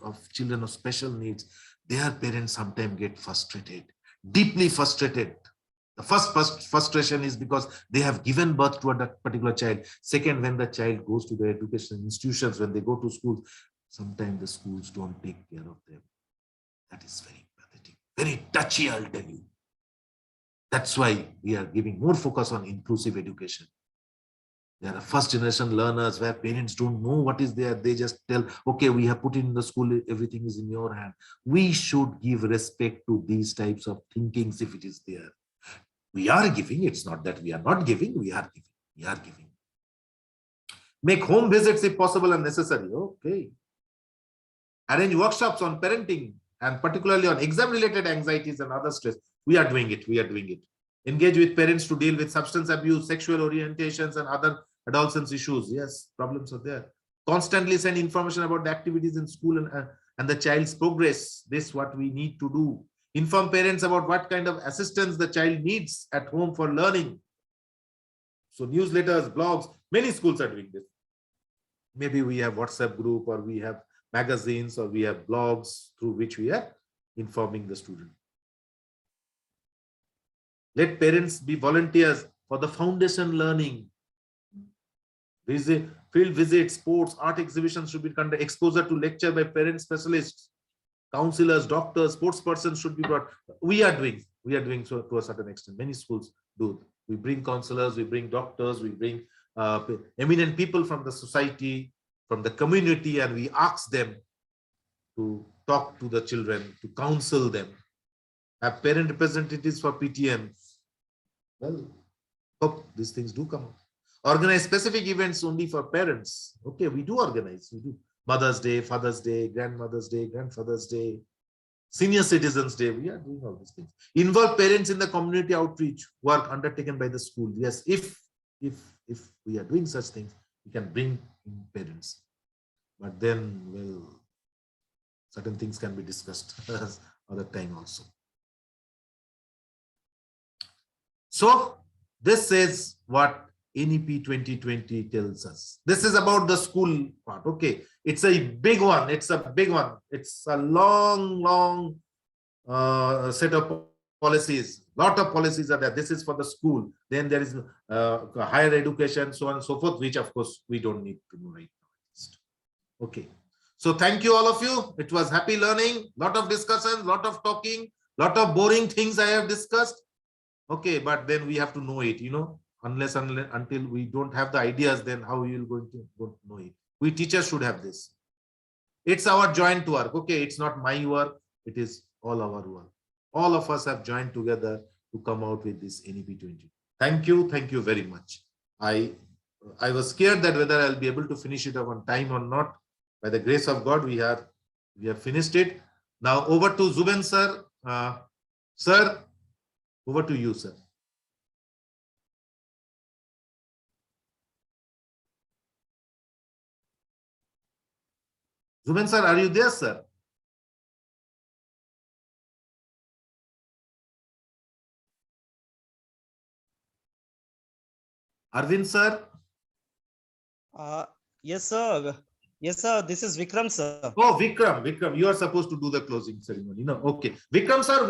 of children of special needs, their parents sometimes get frustrated, deeply frustrated. The first frustration is because they have given birth to a particular child. Second, when the child goes to the education institutions, when they go to schools, sometimes the schools don't take care of them. That is very pathetic, very touchy, I'll tell you. That's why we are giving more focus on inclusive education. There are first generation learners where parents don't know what is there. They just tell, okay, we have put it in the school, everything is in your hand. We should give respect to these types of thinkings if it is there. We are giving, it's not that we are not giving, we are giving, we are giving. Make home visits if possible and necessary. Okay. Arrange workshops on parenting and particularly on exam related anxieties and other stress. We are doing it, we are doing it. Engage with parents to deal with substance abuse, sexual orientations, and other adolescence issues. Yes, problems are there. Constantly send information about the activities in school and the child's progress. This is what we need to do. Inform parents about what kind of assistance the child needs at home for learning. So newsletters, blogs, many schools are doing this. Maybe we have WhatsApp group, or we have magazines, or we have blogs through which we are informing the student. Let parents be volunteers for the foundation learning. Visit, field visits, sports, art exhibitions should be conducted. Exposure to lecture by parent specialists, counselors, doctors, sports persons should be brought. We are doing so to a certain extent. Many schools do. We bring counselors, we bring doctors, we bring eminent people from the society, from the community, and we ask them to talk to the children, to counsel them. Have parent representatives for PTM. Well, hope these things do come up. Organize specific events only for parents. Okay, we do organize. We do Mother's Day, Father's Day, Grandmother's Day, Grandfather's Day, Senior Citizens Day. We are doing all these things. Involve parents in the community outreach work undertaken by the school. Yes, if we are doing such things, we can bring in parents. But then, well, certain things can be discussed other time also. So this is what NEP 2020 tells us. This is about the school part. Okay, it's a big one. It's a big one. It's a long set of policies. Lot of policies are there. This is for the school. Then there is higher education, so on and so forth, which of course we don't need to know right now. Okay. So thank you all of you. It was happy learning. Lot of discussion, lot of talking, lot of boring things I have discussed. Okay, but then we have to know it, you know, until we don't have the ideas, then how you will going to know it. We teachers should have this. It's our joint work. Okay, it's not my work. It is all our work. All of us have joined together to to come out with this NEP 20. Thank you very much. I was scared that whether I'll be able to finish it on time or not. By the grace of God, we have finished it. Now over to Zuben sir. Sir, over to you, sir. Zuben sir, are you there, sir? Arvind sir? Yes, sir. Yes, sir. This is Vikram, sir. Oh, Vikram, you are supposed to do the closing ceremony. No, okay. Vikram sir,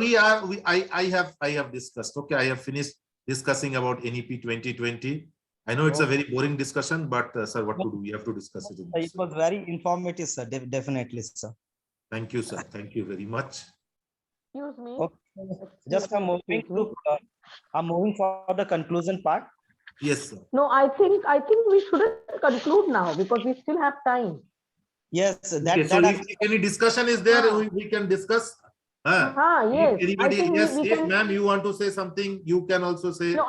I have discussed. Okay, I have finished discussing about NEP 2020. I know it's a very boring discussion, but sir, what to do? We have to discuss it. It was very informative, sir. Definitely, sir. Thank you, sir. Thank you very much. Excuse me. Okay. Just I'm moving for the conclusion part. Yes, sir. No, I think we shouldn't conclude now because we still have time. Yes, Okay, so if any discussion is there, we can discuss. Yes. Anybody? Yes, we if can. ma'am, you want to say something, you can also say. No,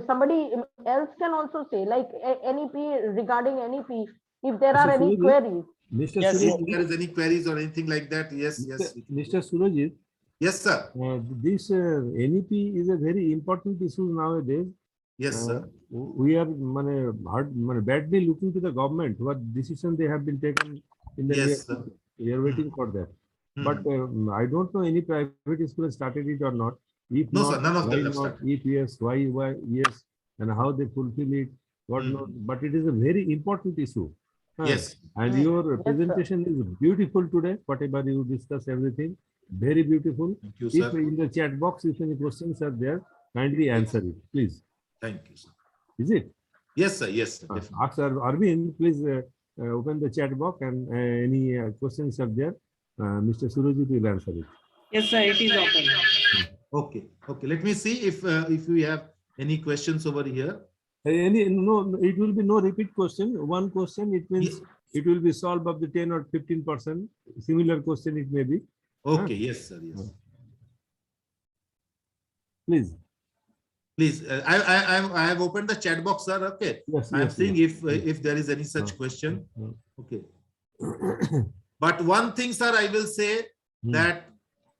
somebody else can also say, like NEP, regarding NEP, if there are any queries. Mr. Yes, If Surajit, there is any queries or anything like that, yes. Mr. Surajit, Yes, sir. this NEP is a very important issue nowadays. Yes, sir. We are badly looking to the government, what decision they have been taken in the Yes, sir. we are waiting for that. But I don't know any private school has started it or not. If No, not, sir, none of why them have not? started. If yes, why yes, and how they fulfill it, what not. But it is a very important issue. Yes. And your presentation is beautiful today. Whatever you discuss, everything very beautiful. Thank you, If sir. in the chat box, if any questions are there, kindly answer it, please. Thank you, sir. Is it? Yes, sir. Yes, sir. Definitely. Ask Arvind, please open the chat box and any questions are there. Mr. Surajit will answer it. Yes, sir. It is open. Okay. Okay. Let me see if we have any questions over here. No, it will be no repeat question. One question, it means Yes. it will be solved of the 10 or 15%. Similar question it may be. Okay. Yes, sir. Yes. Please. Please. I have opened the chat box, sir. Okay. Yes, I'm yes, seeing yes. if there is any such question. Uh, Okay. But one thing, sir, I will say that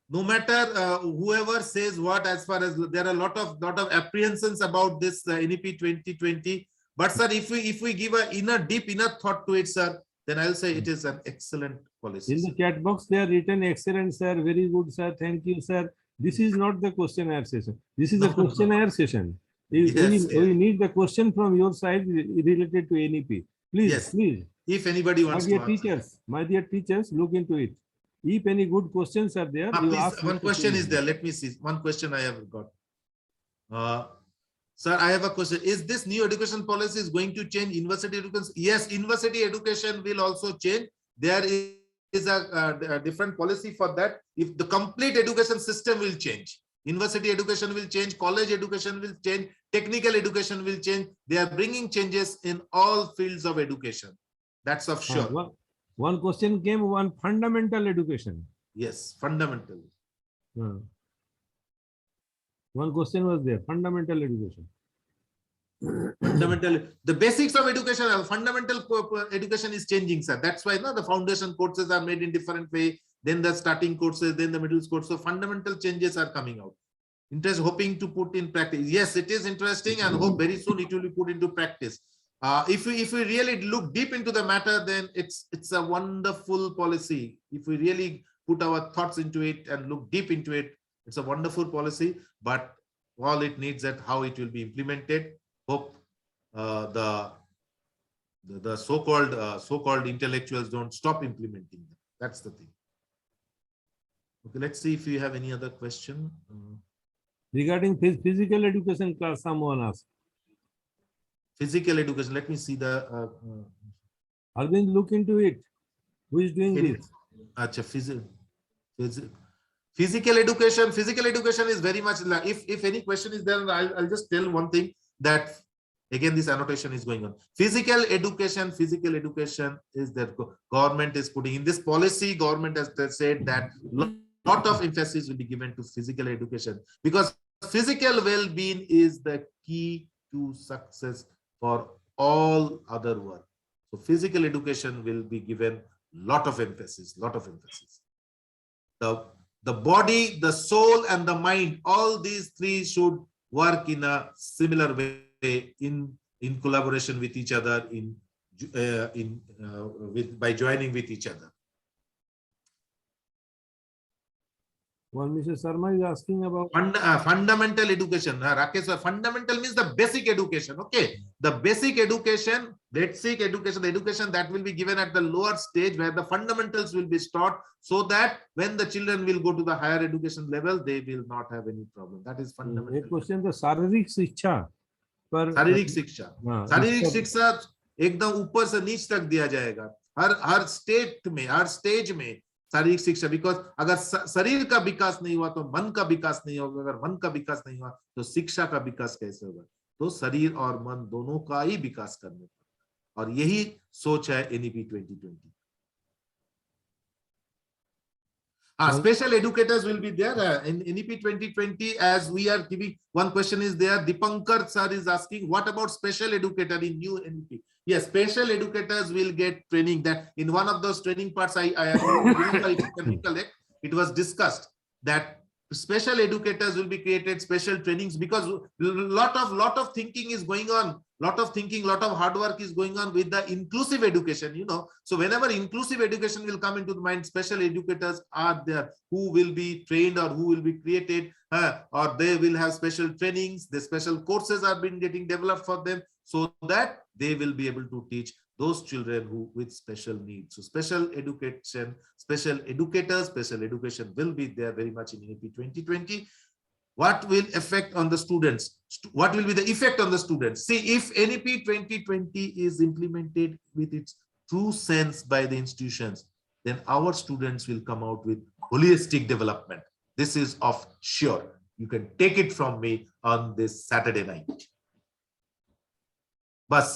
no matter whoever says what, as far as there are a lot of apprehensions about this NEP 2020. But sir, if we give a deep inner thought to it, sir, then I'll say it is an excellent policy. In the chat box, they are written excellent, sir. Very good, sir. Thank you, sir. This is not the questionnaire session. This is a questionnaire session. We need the question from your side related to NEP. Please, please. If anybody wants to answer. My dear teachers, look into it. If any good questions are there, you please, ask. one question is there. Let me see. One question I have got. Sir, I have a question. Is this new education policy is going to change university education? Yes, university education will also change. There is a different policy for that. If the complete education system will change, university education will change, college education will change, technical education will change. They are bringing changes in all fields of education. That's of sure. One question came, one fundamental education. Yes, fundamental. One question was there, fundamental education. Fundamental, the basics of education, fundamental education is changing, sir. That's why the foundation courses are made in different way. Then the starting courses, then the middle course. So fundamental changes are coming out. Hoping to put in practice. Yes, it is interesting, and hope very soon it will be put into practice. If we really look deep into the matter, then it's a wonderful policy. If we really put our thoughts into it and look deep into it, it's a wonderful policy. But all it needs that how it will be implemented. Hope the so-called intellectuals don't stop implementing them. That's the thing. Okay, let's see if you have any other question. Regarding physical education class, someone asked. Physical education. Let me see the. Arvind, look into it. Who is doing this? Achha, physical education. Physical education is very much. If any question is there, I'll just tell one thing that again this annotation is going on. Physical education is that government is putting in this policy. Government has said that lot of emphasis will be given to physical education, because physical well-being is the key to success for all other work. So physical education will be given lot of emphasis. The body, the soul, and the mind, all these three should work in a similar way, in collaboration with each other, by joining with each other. One Mr. Sharma is asking about Fundamental education. Rakesh, fundamental means the basic education. Okay, the basic education, basic education, the education that will be given at the lower stage, where the fundamentals will be taught, so that when the children will go to the higher education level, they will not have any problem. That is fundamental. एक question तो शारीरिक शिक्षा पर शारीरिक शिक्षा एकदम ऊपर से नीच तक दिया जाएगा, हर स्टेज में शारीरिक शिक्षा। बिकॉज अगर शरीर का विकास नहीं हुआ तो मन का विकास नहीं होगा, अगर मन का विकास नहीं हुआ तो शिक्षा का विकास कैसे होगा? तो शरीर और मन दोनों का ही विकास करने पर, और यही सोच है NEP 2020। Special educators will be there in NEP 2020. As we are giving, one question is there. Dipankar sir is asking, what about special educator in new NEP? Yes, special educators will get training. That in one of those training parts, I recollect, it was discussed that special educators will be created, special trainings, because lot of thinking is going on, lot of hard work is going on with the inclusive education, you know. So whenever inclusive education will come into the mind, special educators are there who will be trained or who will be created, or they will have special trainings. The special courses are being getting developed for them, so that they will be able to teach those children who with special needs. So special education, special educators, special education will be there very much in NEP 2020. What will affect on the students? What will be the effect on the students? See, if NEP 2020 is implemented with its true sense by the institutions, then our students will come out with holistic development. This is of sure. You can take it from me on this Saturday night. But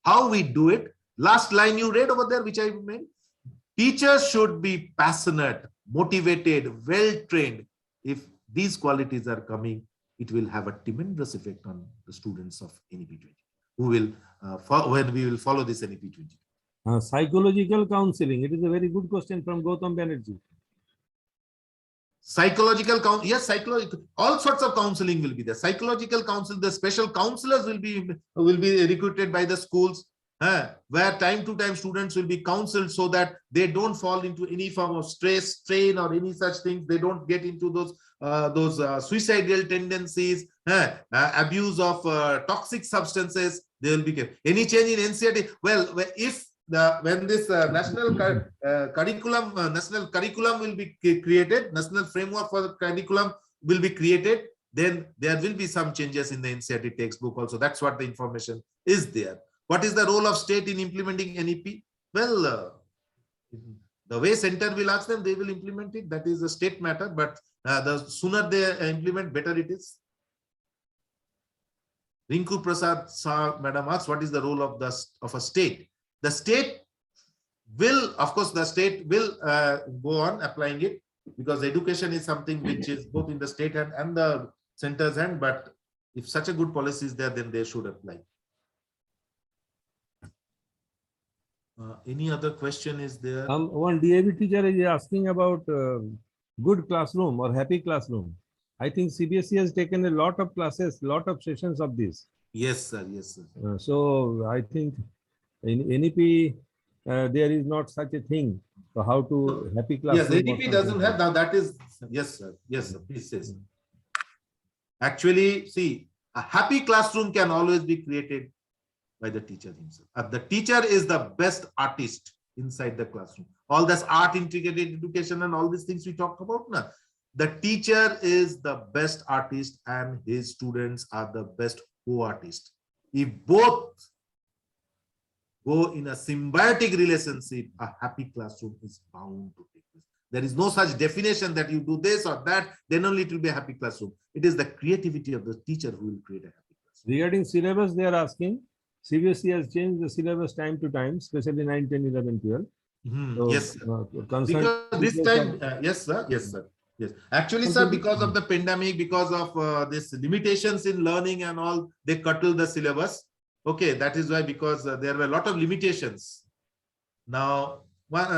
how we do it? Last line you read over there, which I made. Teachers should be passionate, motivated, well-trained. If these qualities are coming, it will have a tremendous effect on the students of NEP 20, who will, when we will follow this NEP 20. Psychological counseling. It is a very good question from Gautam Banerjee. Psychological counsel, yes, psychological, all sorts of counseling will be there. Psychological counsel, the special counselors will be recruited by the schools, where time to time students will be counseled so that they don't fall into any form of stress, strain, or any such things. They don't get into those suicidal tendencies, abuse of toxic substances. They will be kept. Any change in NCERT? Well, if when this national curriculum will be created, national framework for the curriculum will be created, then there will be some changes in the NCERT textbook also. That's what the information is there. What is the role of state in implementing NEP? Well, the way center will ask them, they will implement it. That is a state matter, but the sooner they implement, better it is. Rinku Prasad Madam asks, what is the role of a state? The state will, of course, the state will go on applying it, because education is something which is both in the state hand and the center's hand. But if such a good policy is there, then they should apply. Any other question is there? One DAV teacher is asking about good classroom or happy classroom. I think CBSE has taken a lot of classes, lot of sessions of this. Yes, sir. Yes, sir. So I think in NEP there is not such a thing. So how to happy classroom? Yes, NEP doesn't have. Now that is, yes, sir. Yes, sir. Please say so. Actually, see, a happy classroom can always be created by the teacher himself. The teacher is the best artist inside the classroom. All this art integrated education and all these things we talked about now. The teacher is the best artist and his students are the best co-artists. If both go in a symbiotic relationship, a happy classroom is bound to take place. There is no such definition that you do this or that, then only it will be a happy classroom. It is the creativity of the teacher who will create a happy classroom. Regarding syllabus, they are asking, CBSE has changed the syllabus time to time, especially 9, 10, 11, 12. So, yes, sir. Because this time, yes, sir. Yes, sir. Yes, actually, sir, because of the pandemic, because of this limitations in learning and all, they curtailed the syllabus. Okay, that is why, because there were a lot of limitations. Now,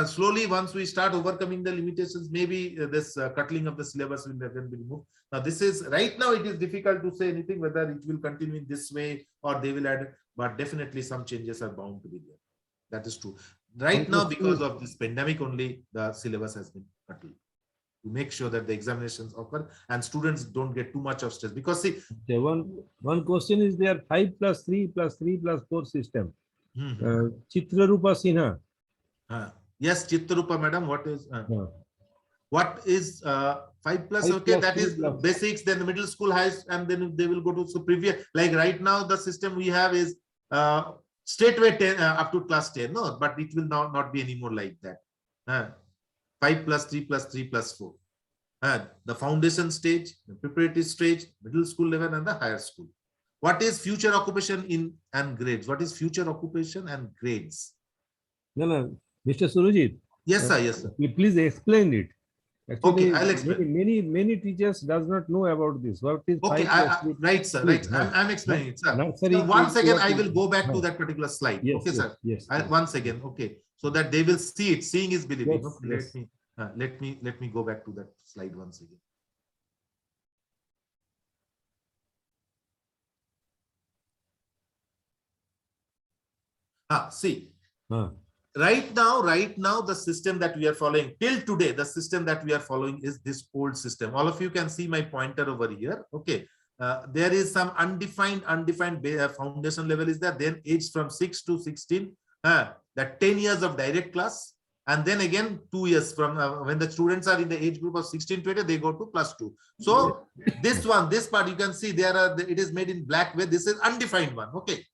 slowly, once we start overcoming the limitations, maybe this curtailing of the syllabus will again be removed. Now, this is right now, it is difficult to say anything whether it will continue in this way or they will add, but definitely some changes are bound to be there. That is true. Right now, because of this pandemic only, the syllabus has been curtailed to make sure that the examinations occur and students don't get too much of stress. Because see, one question is there: 5 + 3 + 3 + 4 system. Chitrarupa Sinha. Yes, Chitrarupa, madam. What is 5+? Okay, that is basics. Then the middle school, high, and then they will go to previous. Like right now, the system we have is straightway 10 up to class 10. No, but it will not be anymore like that. 5 + 3 + 3 + 4. The foundation stage, the preparatory stage, middle school level, and the higher school. What is future occupation and grades? What is future occupation and grades? No, Mr. Surajit. Yes, sir. Yes, sir. Please explain it. Actually, okay, I'll explain. Many teachers does not know about this. What is okay? Right, sir. Right. I'm explaining it, sir. So once again, I will go back to that particular slide. Yes, okay, sir. Yes. Once again, okay, so that they will see it. Seeing is believing. Yes, okay, let me go back to that slide once again. See. Right now, the system that we are following till today, the system that we are following is this old system. All of you can see my pointer over here. Okay, there is some undefined foundation level is there. Then age from 6 to 16, that 10 years of direct class, and then again 2 years from when the students are in the age group of 16 to 20, they go to +2. So this part you can see it is made in black way. This is undefined one. Okay.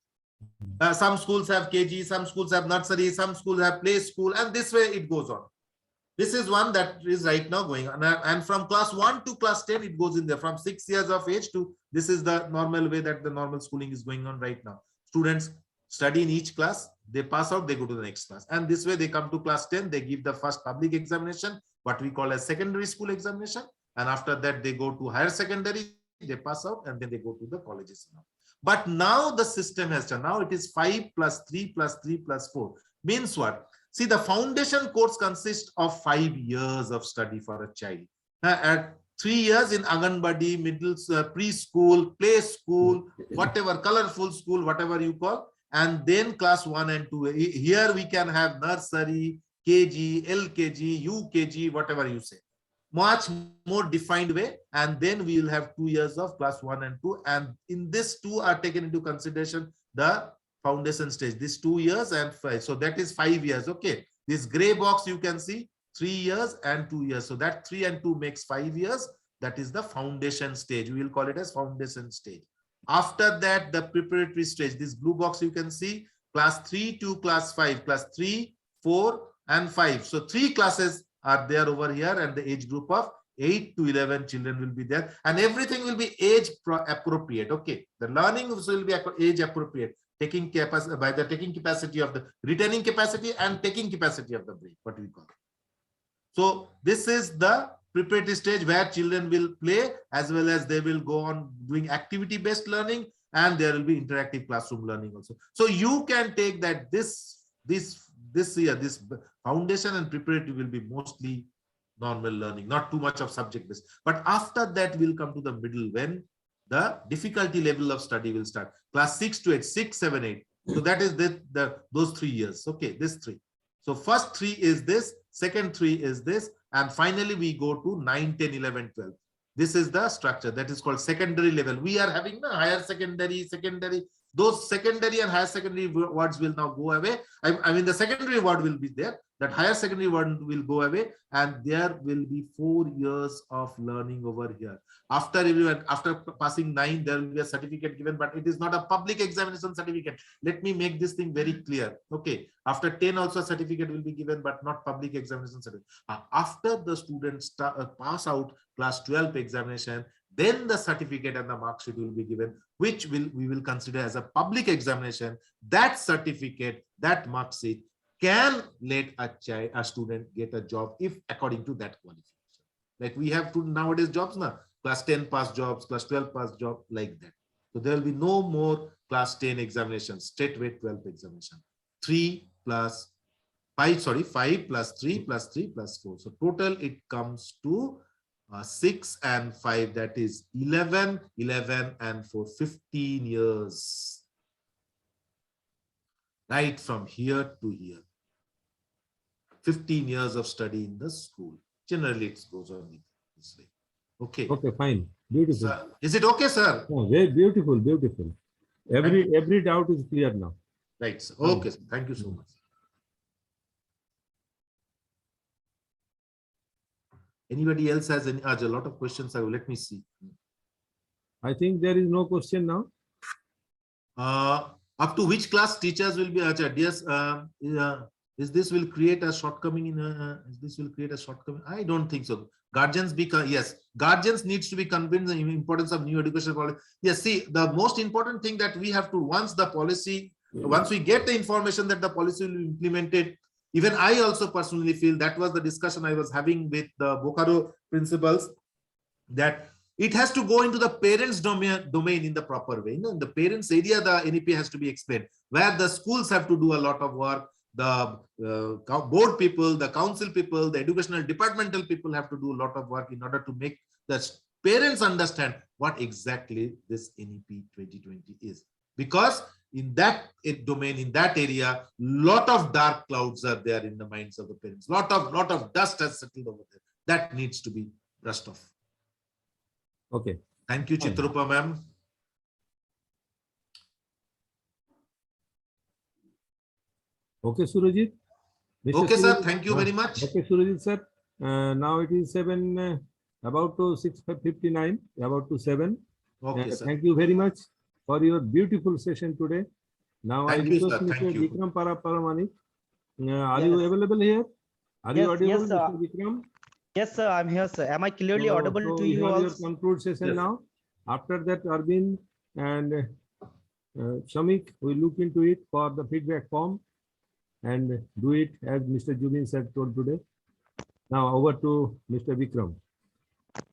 Some schools have KG, some schools have nursery, some schools have play school, and this way it goes on. This is one that is right now going on, and from class 1 to class 10 it goes in there. From 6 years of age to, this is the normal way that the normal schooling is going on right now. Students study in each class, they pass out, they go to the next class, and this way they come to class 10, they give the first public examination, what we call as secondary school examination, and after that they go to higher secondary, they pass out, and then they go to the colleges now. But now the system has changed. Now it is 5 + 3 + 3 + 4. Means what? See, the foundation course consists of 5 years of study for a child. At 3 years in ANGANBADI, middle preschool, play school, whatever, colorful school, whatever you call, and then class 1 and 2. Here we can have nursery, KG, LKG, UKG, whatever you say. Much more defined way, and then we will have 2 years of class 1 and 2, and in this 2 are taken into consideration the foundation stage, this 2 years and 5, so that is 5 years. Okay, this gray box you can see 3 years and 2 years, so that 3 and 2 makes 5 years. That is the foundation stage. We will call it as foundation stage. After that, the preparatory stage, this blue box you can see class 3 to class 5, class 3, 4 and 5. So 3 classes are there over here, and the age group of 8 to 11 children will be there, and everything will be age appropriate. Okay, the learning will be age appropriate, taking capacity by the taking capacity of the retaining capacity and taking capacity of the brain, what we call it. So this is the preparatory stage where children will play, as well as they will go on doing activity based learning, and there will be interactive classroom learning also. So you can take that this year, this foundation and preparatory will be mostly normal learning, not too much of subject based. But after that, we'll come to the middle, when the difficulty level of study will start. Class 6 to 8, 6, 7, 8. So that is those 3 years. Okay, this 3. So first 3 is this, second 3 is this, and finally we go to 9, 10, 11, 12. This is the structure that is called secondary level. We are having the higher secondary. Those secondary and higher secondary words will now go away. I mean, the secondary word will be there. That higher secondary word will go away, and there will be 4 years of learning over here. After passing 9, there will be a certificate given, but it is not a public examination certificate. Let me make this thing very clear. Okay. After 10, also a certificate will be given, but not public examination certificate. After the students pass out class 12 examination, then the certificate and the mark sheet will be given, which we will consider as a public examination. That certificate, that mark sheet can let a student get a job if according to that qualification. Like we have to nowadays jobs now, class 10 pass jobs, class 12 pass job, like that. So there will be no more class 10 examinations, straightway 12 examination. 3 plus 5, sorry, 5 plus 3 plus 3 plus 4. So total it comes to 6 and 5, that is 11, 11 and 4, 15 years. Right from here to here. 15 years of study in the school. Generally, it goes on this way. Okay. Okay, fine. Beautiful. Sir, is it okay, sir? Oh, very beautiful, beautiful. Every doubt is clear now. Right, sir. Okay, sir. Thank you so much. Anybody else has any? A lot of questions. Let me see. I think there is no question now. Up to which class teachers will be? Yes. Is this will create a shortcoming in? Is this will create a shortcoming? I don't think so. Guardians yes. Guardians needs to be convinced the importance of new education policy. Yes. See, the most important thing that we have to once we get the information that the policy will be implemented. Even I also personally feel that was the discussion I was having with the Bokaro principals, that it has to go into the parents' domain in the proper way. In the parents' area, the NEP has to be explained, where the schools have to do a lot of work. The board people, the council people, the educational departmental people have to do a lot of work in order to make the parents understand what exactly this NEP 2020 is. Because in that domain, in that area, lot of dark clouds are there in the minds of the parents. Lot of dust has settled over there. That needs to be brushed off. Okay. Thank you, Chitrupa ma'am. Okay, Surajit. Okay, sir. Thank you very much. Okay, Surajit sir. Now it is 7, about to 6:59, about to 7. Okay, sir. Thank you very much for your beautiful session today. Now Thank I you, request sir. Mr. Thank you. Vikram Paramanik. Are you available here? Are you audible, Yes, Mr. Vikram? Yes, sir, I'm here, sir. Am I clearly audible So to we you have all? your conclude session Yes. now. After that, Arvind and Shamik will look into it for the feedback form and do it as Mr. Jubin said told today. Now over to Mr. Vikram.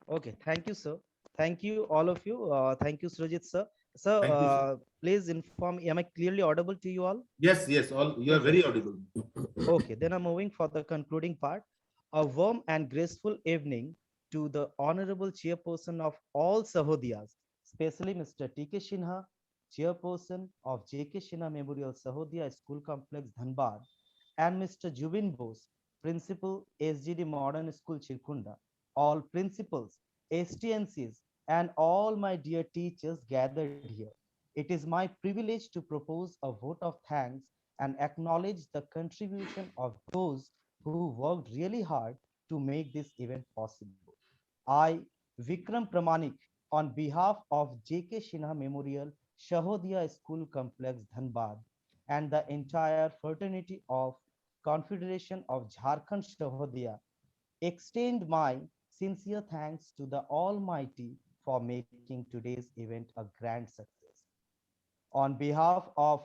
Okay, thank you, sir. Thank you, all of you. Thank you, Surajit, sir. Sir, Thank you, sir. please inform, am I clearly audible to you all? Yes, yes. All you are very audible. Okay, then I'm moving for the concluding part. A warm and graceful evening to the Honorable Chairperson of all Sahodayas, especially Mr. T.K. Sinha, Chairperson of J.K. Sinha Memorial Sahodaya School Complex, Dhanbad, and Mr. Jubin Bose, Principal, SGD Modern School, Chirkunda, all principals, STNCs, and all my dear teachers gathered here. It is my privilege to propose a vote of thanks and acknowledge the contribution of those who worked really hard to make this event possible. I, Vikram Pramanik, on behalf of J.K. Sinha Memorial Sahodaya School Complex, Dhanbad, and the entire fraternity of Confederation of Jharkhand Sahodaya, extend my sincere thanks to the Almighty for making today's event a grand success. On behalf of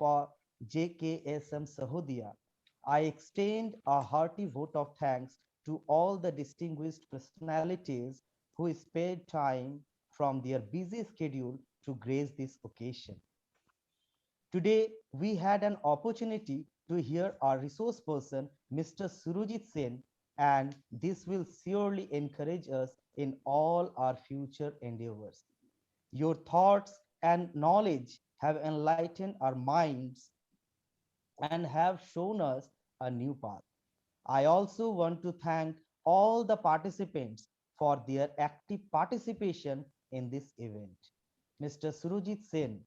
Jksm Sahodaya, I extend a hearty vote of thanks to all the distinguished personalities who spared time from their busy schedule to grace this occasion. Today, we had an opportunity to hear our resource person, Mr. Surajit Sen, and this will surely encourage us in all our future endeavors. Your thoughts and knowledge have enlightened our minds and have shown us a new path. I also want to thank all the participants for their active participation in this event. Mr. Surajit Sen,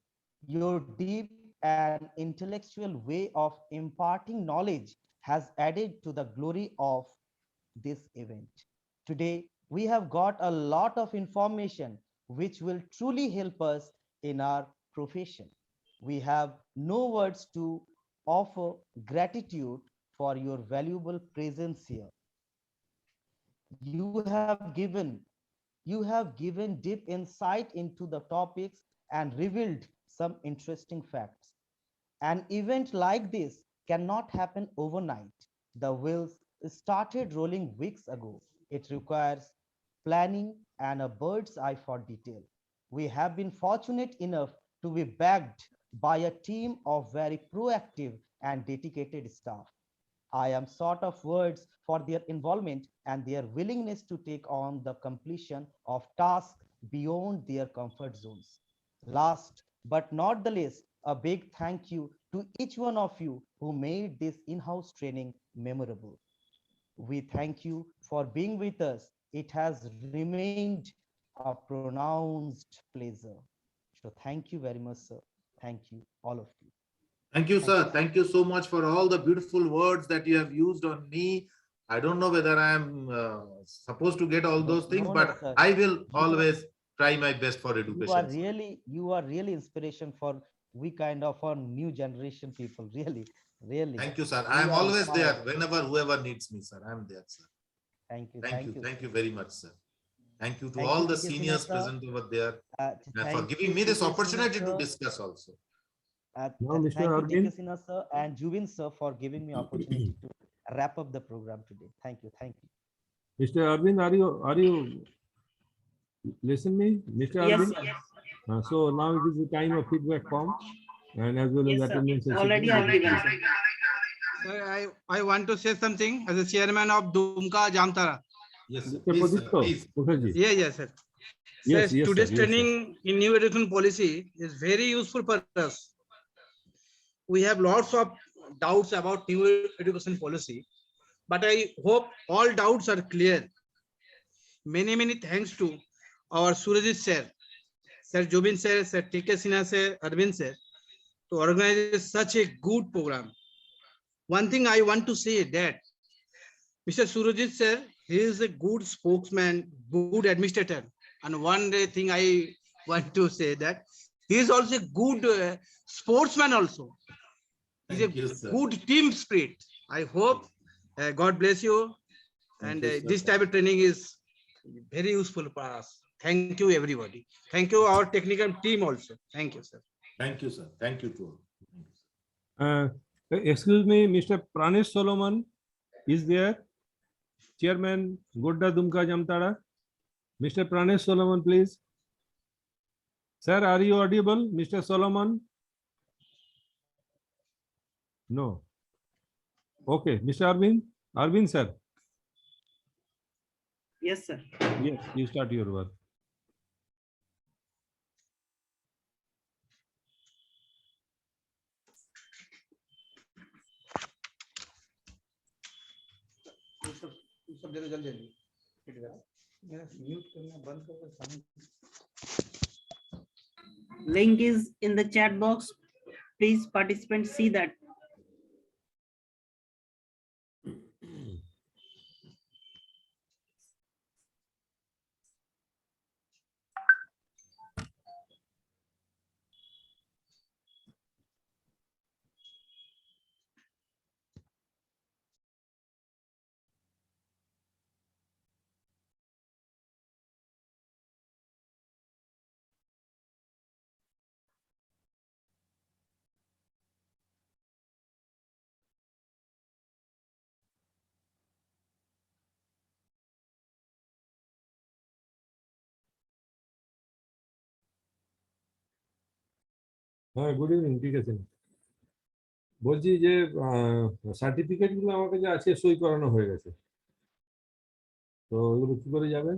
your deep and intellectual way of imparting knowledge has added to the glory of this event. Today, we have got a lot of information which will truly help us in our profession. We have no words to offer gratitude for your valuable presence here. You have given deep insight into the topics and revealed some interesting facts. An event like this cannot happen overnight. The wheels started rolling weeks ago. It requires planning, and a bird's eye for detail. We have been fortunate enough to be backed by a team of very proactive and dedicated staff. I am short of words for their involvement and their willingness to take on the completion of tasks beyond their comfort zones. Last but not the least, a big thank you to each one of you who made this in-house training memorable. We thank you for being with us. It has remained a pronounced pleasure. So thank you very much, sir. Thank you, all of you. Thank you, sir. Thank you so much for all the beautiful words that you have used on me. I don't know whether I am supposed to get all those things, but sir. I will always try my best for education. You are really inspiration for we kind of a new generation people. Really. Thank you, sir. I am always there whenever whoever needs me, sir. I am there, sir. Thank you. Thank you very much, sir. Thank you to all the seniors present over there for giving me this opportunity to discuss also. Now, Mr. Thank you, Arvind. Jksm sir and Jubin sir, for giving me opportunity to wrap up the program today. Thank you. Mr. Arvind, are you listen me, Mr. Yes, Arvind? sir. So now it is the time of feedback form, and as well as Yes, sir. attendance. Already I've given, sir. Sir, I want to say something as a chairman of DUMKA JAMTARA. Yes, sir. Mr. Please, sir. Pradipto Please. Mukherjee. Yes, sir. Yes, Sir, yes, today's sir. Yes, sir. training in new education policy is very useful for us. We have lots of doubts about new education policy, but I hope all doubts are clear. Many thanks to our Surajit sir, Sir Jubin sir, Sir Jksm sir, Arvind sir, to organize such a good program. One thing I want to say that Mr. Surajit sir, he is a good spokesman, good administrator. And one thing I want to say that he is also a good sportsman also. He's Thank a you, sir. good team spirit. I hope God bless you. Thank And you, sir. this type of training is very useful for us. Thank you, everybody. Thank you, our technical team also. Thank you, sir. Thank you, sir. Thank you to all. Excuse me, Mr. Pranesh Solomon is there. Chairman, GODDA DUMKA JAMTARA. Mr. Pranesh Solomon, please. Sir, are you audible, Mr. Solomon? No. Okay, Mr. Arvind sir. Yes, sir. Yes, you start your work. Link is in the chat box. Please, participants, see that. হ্যাঁ, good evening, ঠিক আছে। বলছি যে certificate গুলো আমার কাছে আছে, সই করানো হয়ে গেছে, তো ওগুলো কি করে যাবে?